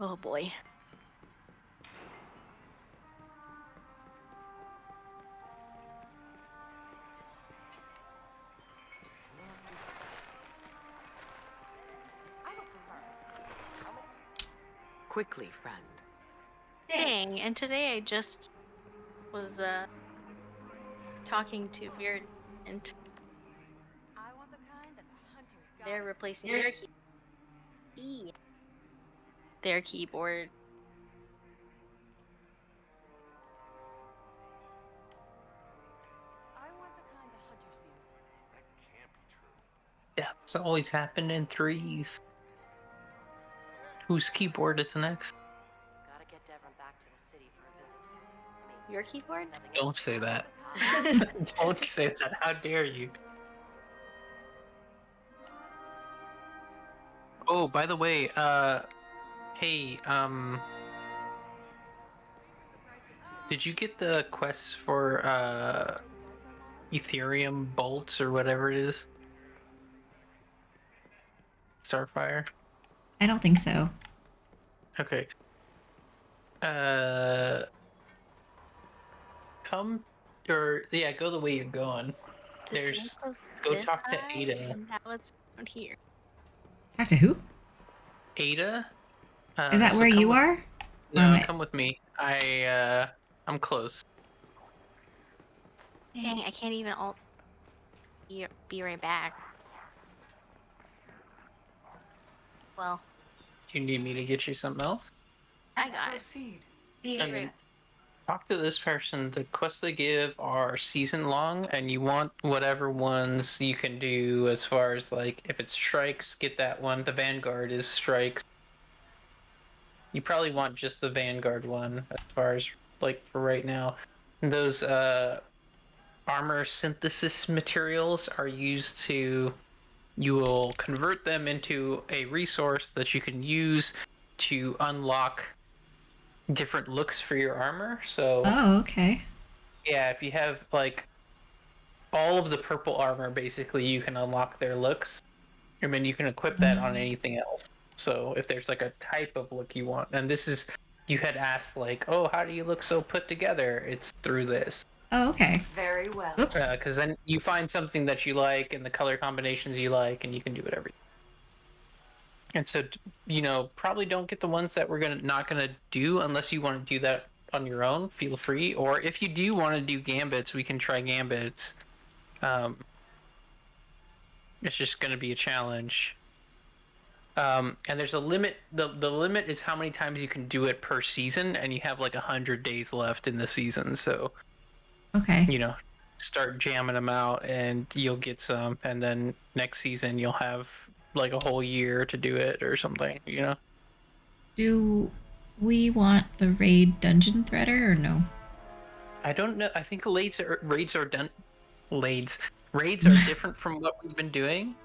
Oh boy. Quickly, friend. Dang, and today I just was talking to Veer and they're replacing their keyboard. Yeah, it's always happened in threes. Whose keyboard is next? Gotta get Devon back to the city for a visit. Your keyboard? Don't say that. Don't say that. How dare you? Oh, by the way, hey, did you get the quests for, Ethereum bolts or whatever it is? Starfire? I don't think so. Okay. Come, or, yeah, go the way you're going. There's, go talk to Ada. And now it's down here. Talk to who? Ada? Is that so where come you with- are? Or No, am I- come with me. I'm close. Dang, I can't even be right back. Well, Do you need me to get you something else? I got it. Proceed. Be Okay. right Talk to this person. The quests they give are season long, and you want whatever ones you can do as far as, like, if it's strikes, get that one. The Vanguard is strikes. You probably want just the Vanguard one as far as, like, for right now. And those armor synthesis materials are used to, you will convert them into a resource that you can use to unlock different looks for your armor. So Oh, okay. yeah, if you have like all of the purple armor, basically you can unlock their looks, and then you can equip that on anything else. So if there's like a type of look you want, and this is, you had asked like, oh, how do you look so put together? It's through this. Oh, okay. Very well. Oops. Because then you find something that you like and the color combinations you like, and you can do whatever. And so, you know, probably don't get the ones that we're not gonna do unless you want to do that on your own. Feel free, or if you do want to do gambits, we can try gambits. It's just gonna be a challenge. And there's a limit. The limit is how many times you can do it per season, and you have like 100 days left in the season. So, Okay. you know, start jamming them out, and you'll get some. And then next season, you'll have like a whole year to do it or something. You know. Do we want the raid dungeon threader or no? I don't know. I think raids are different from what we've been doing.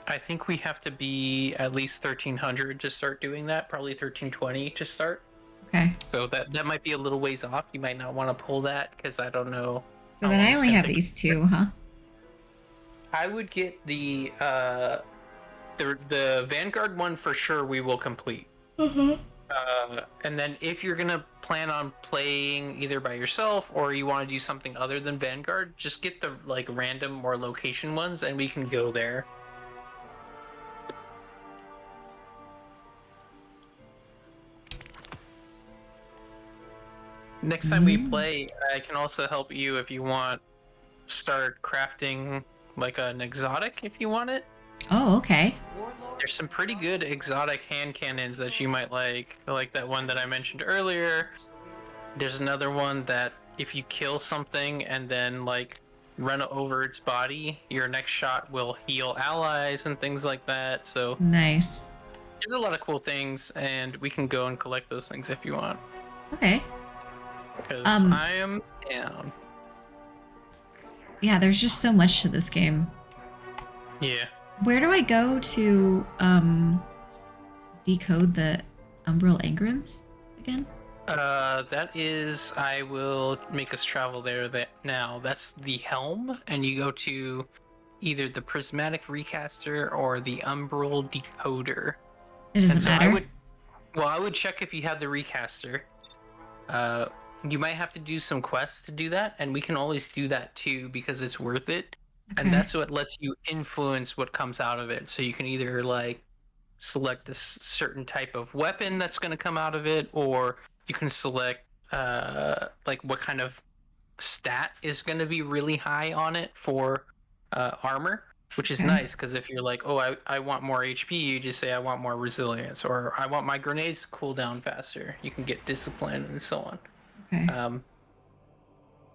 I think we have to be at least 1300 to start doing that. Probably 1320 to start. Okay. So that might be a little ways off. You might not want to pull that because I don't know. So how then long I it's only gonna have take. these two, huh? I would get the Vanguard one for sure. We will complete. And then if you're gonna plan on playing either by yourself or you want to do something other than Vanguard, just get the like random or location ones, and we can go there. Next time we play, I can also help you if you want. Start crafting like an exotic if you want it. Oh, okay. There's some pretty good exotic hand cannons that you might like that one that I mentioned earlier. There's another one that if you kill something and then like run over its body, your next shot will heal allies and things like that. So Nice. there's a lot of cool things, and we can go and collect those things if you want. Okay. Because Um, I am down. Yeah, there's just so much to this game. Yeah. Where do I go to decode the umbral engrams again? That is, I will make us travel there now. That's the helm, and you go to either the prismatic recaster or the umbral decoder. It doesn't matter. I would check if you have the recaster. You might have to do some quests to do that, and we can always do that too because it's worth it. Okay. And that's what lets you influence what comes out of it. So you can either like select a certain type of weapon that's going to come out of it, or you can select like what kind of stat is going to be really high on it for armor, which is Okay. nice because if you're like, oh, I want more HP, you just say I want more resilience, or I want my grenades to cool down faster. You can get discipline and so on. Okay.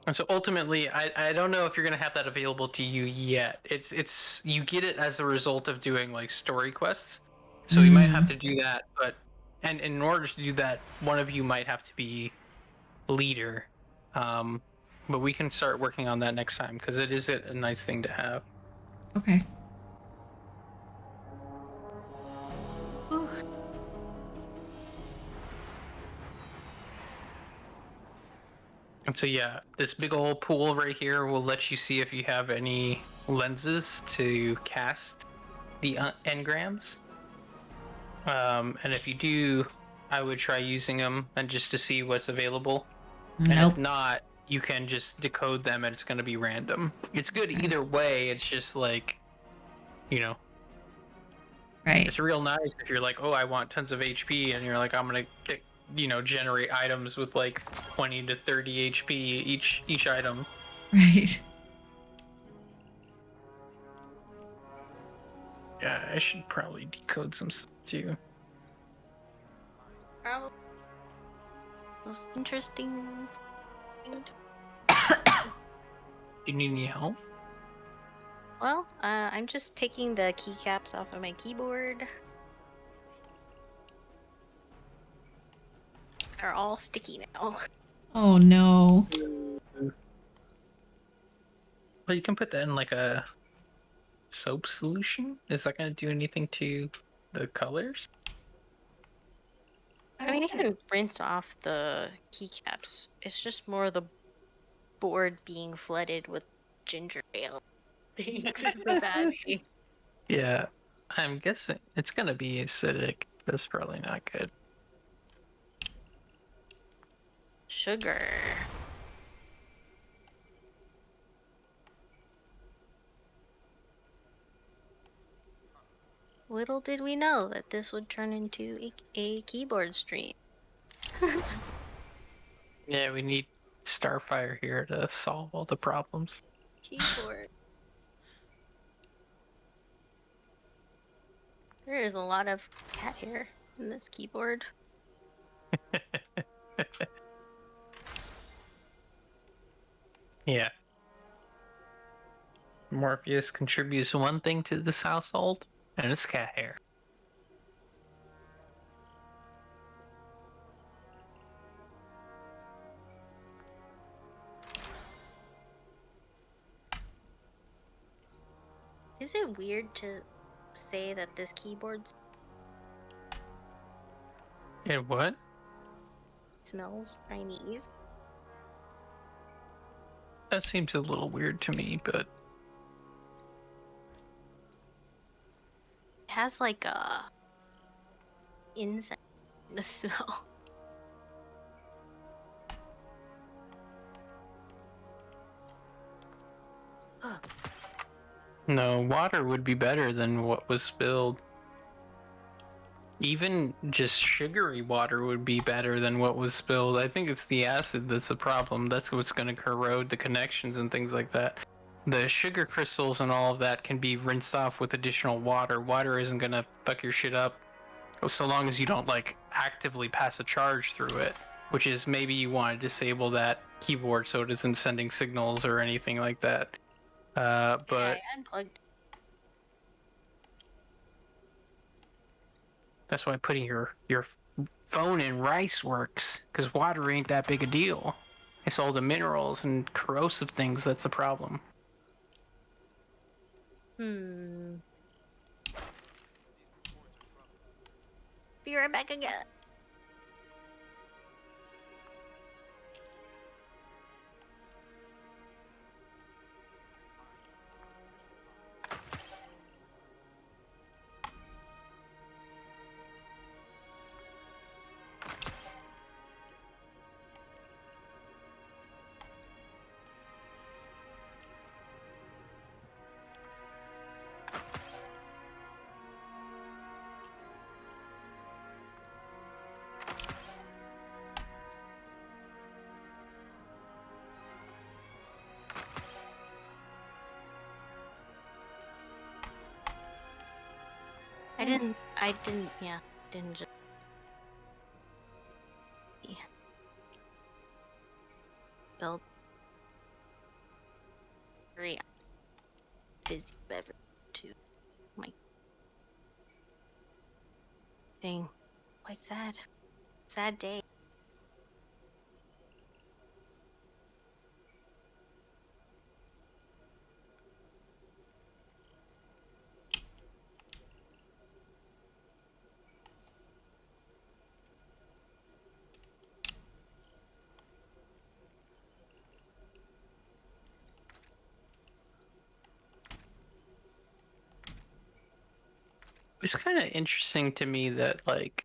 And so ultimately, I don't know if you're gonna have that available to you yet. It's you get it as a result of doing like story quests. So you might have to do that, and in order to do that, one of you might have to be leader. But we can start working on that next time because it is a nice thing to have. Okay. And so yeah, this big old pool right here will let you see if you have any lenses to cast the engrams. And if you do, I would try using them and just to see what's available. Nope. And if not, you can just decode them and it's going to be random. It's good either way. It's just like, you know, Right. it's real nice if you're like, oh, I want tons of HP, and you're like, I'm going to, you know, generate items with like 20 to 30 HP each item. Right. Yeah, I should probably decode some stuff too. Probably most interesting thing. Do you need any help? Well, I'm just taking the keycaps off of my keyboard. They're all sticky now. Oh no. Well, you can put that in like a soap solution. Is that going to do anything to the colors? I mean, you can rinse off the keycaps. It's just more the board being flooded with ginger ale. Being the bad thing. Yeah, I'm guessing it's going to be acidic. That's probably not good. Sugar. Little did we know that this would turn into a keyboard stream. Yeah, we need Starfire here to solve all the problems. Keyboard. There is a lot of cat hair in this keyboard. Yeah. Morpheus contributes one thing to this household, and it's cat hair. Is it weird to say that this keyboard And what? smells Chinese? That seems a little weird to me, but It has like a incense in the smell. no, water would be better than what was spilled. Even just sugary water would be better than what was spilled. I think it's the acid that's the problem. That's what's going to corrode the connections and things like that. the sugar crystals and all of that can be rinsed off with additional water. Water isn't gonna fuck your shit up, so long as you don't like actively pass a charge through it. Which is maybe you want to disable that keyboard so it isn't sending signals or anything like that. But Yeah, I unplugged. that's why putting your phone in rice works, because water ain't that big a deal. It's all the minerals and corrosive things that's the problem. Hmm. Be right back again. Didn't just build very fizzy beverage too. My thing. Quite sad. Sad day. It's kind of interesting to me that like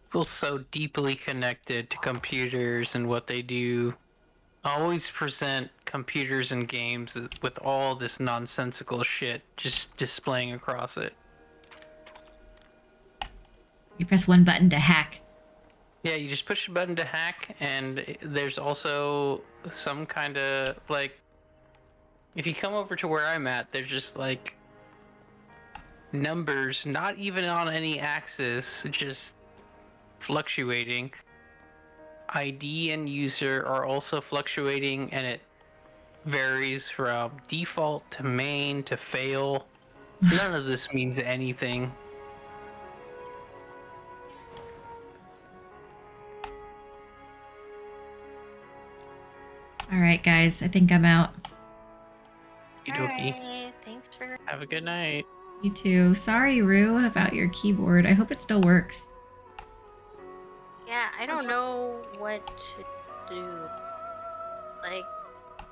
people so deeply connected to computers and what they do always present computers and games with all this nonsensical shit just displaying across it. You press one button to hack. Yeah, you just push a button to hack, and there's also some kind of like, if you come over to where I'm at, there's just like numbers, not even on any axis, just fluctuating. ID and user are also fluctuating, and it varies from default to main to fail. None of this means anything. All right, guys, I think I'm out. Okey-dokey. Thanks for. Have a good night. You too. Sorry, Rue, about your keyboard. I hope it still works. Yeah, I don't know what to do. Like,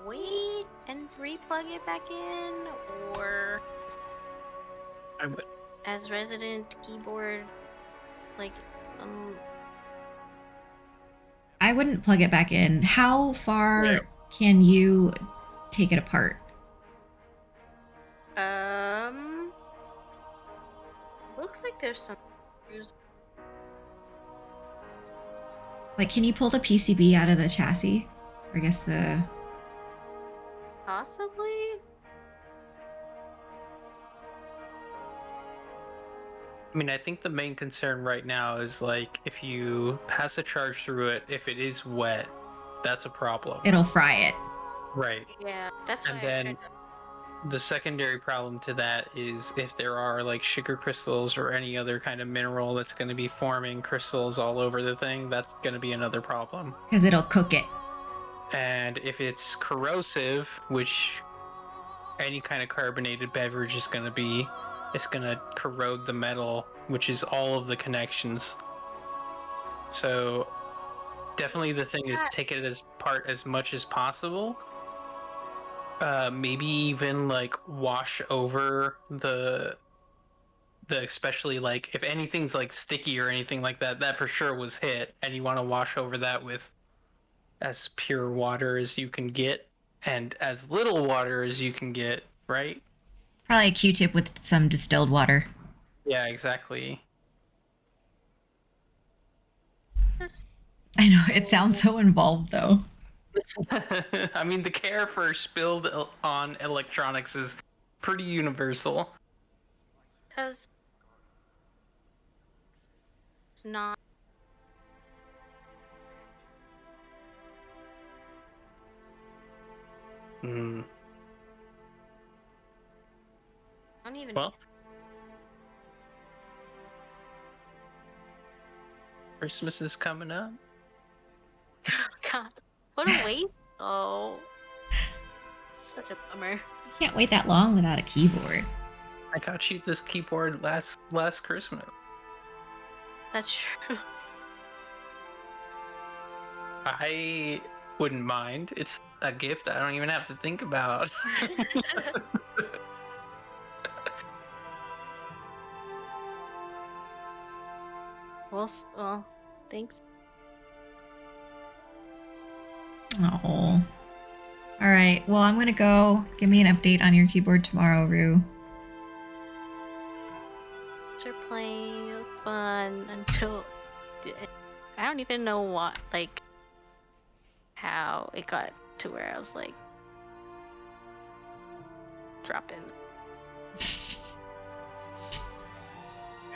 wait and replug it back in, or I would. as resident keyboard, like, I wouldn't plug it back in. How far Yeah. can you take it apart? looks like there's some. Like, can you pull the PCB out of the chassis? Or I guess the... Possibly? I mean, I think the main concern right now is like if you pass a charge through it, if it is wet, that's a problem. It'll fry it. Right. Yeah, that's And why I then tried to. the secondary problem to that is if there are like sugar crystals or any other kind of mineral that's going to be forming crystals all over the thing, that's going to be another problem. Because it'll cook it. And if it's corrosive, which any kind of carbonated beverage is going to be, it's going to corrode the metal, which is all of the connections. So definitely the thing is take it apart as much as possible. Maybe even like wash over the especially like if anything's like sticky or anything like that, that for sure was hit, and you want to wash over that with as pure water as you can get and as little water as you can get, right? Probably a Q-tip with some distilled water. Yeah, exactly. I know, it sounds so involved though. I mean, the care for spilled on electronics is pretty universal. Because it's not. Hmm. I don't even. Well, Christmas is coming up. God, what a waste. Oh, such a bummer. You can't wait that long without a keyboard. I got you this keyboard last Christmas. That's true. I wouldn't mind. It's a gift I don't even have to think about. Well, thanks. Oh. All right. Well, I'm gonna go. Give me an update on your keyboard tomorrow, Rue. You're playing it was fun until I don't even know what, like, how it got to where I was like dropping.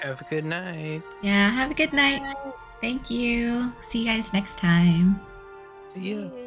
Have a good night. Yeah. Have a good night. Thank you. See you guys next time. See you.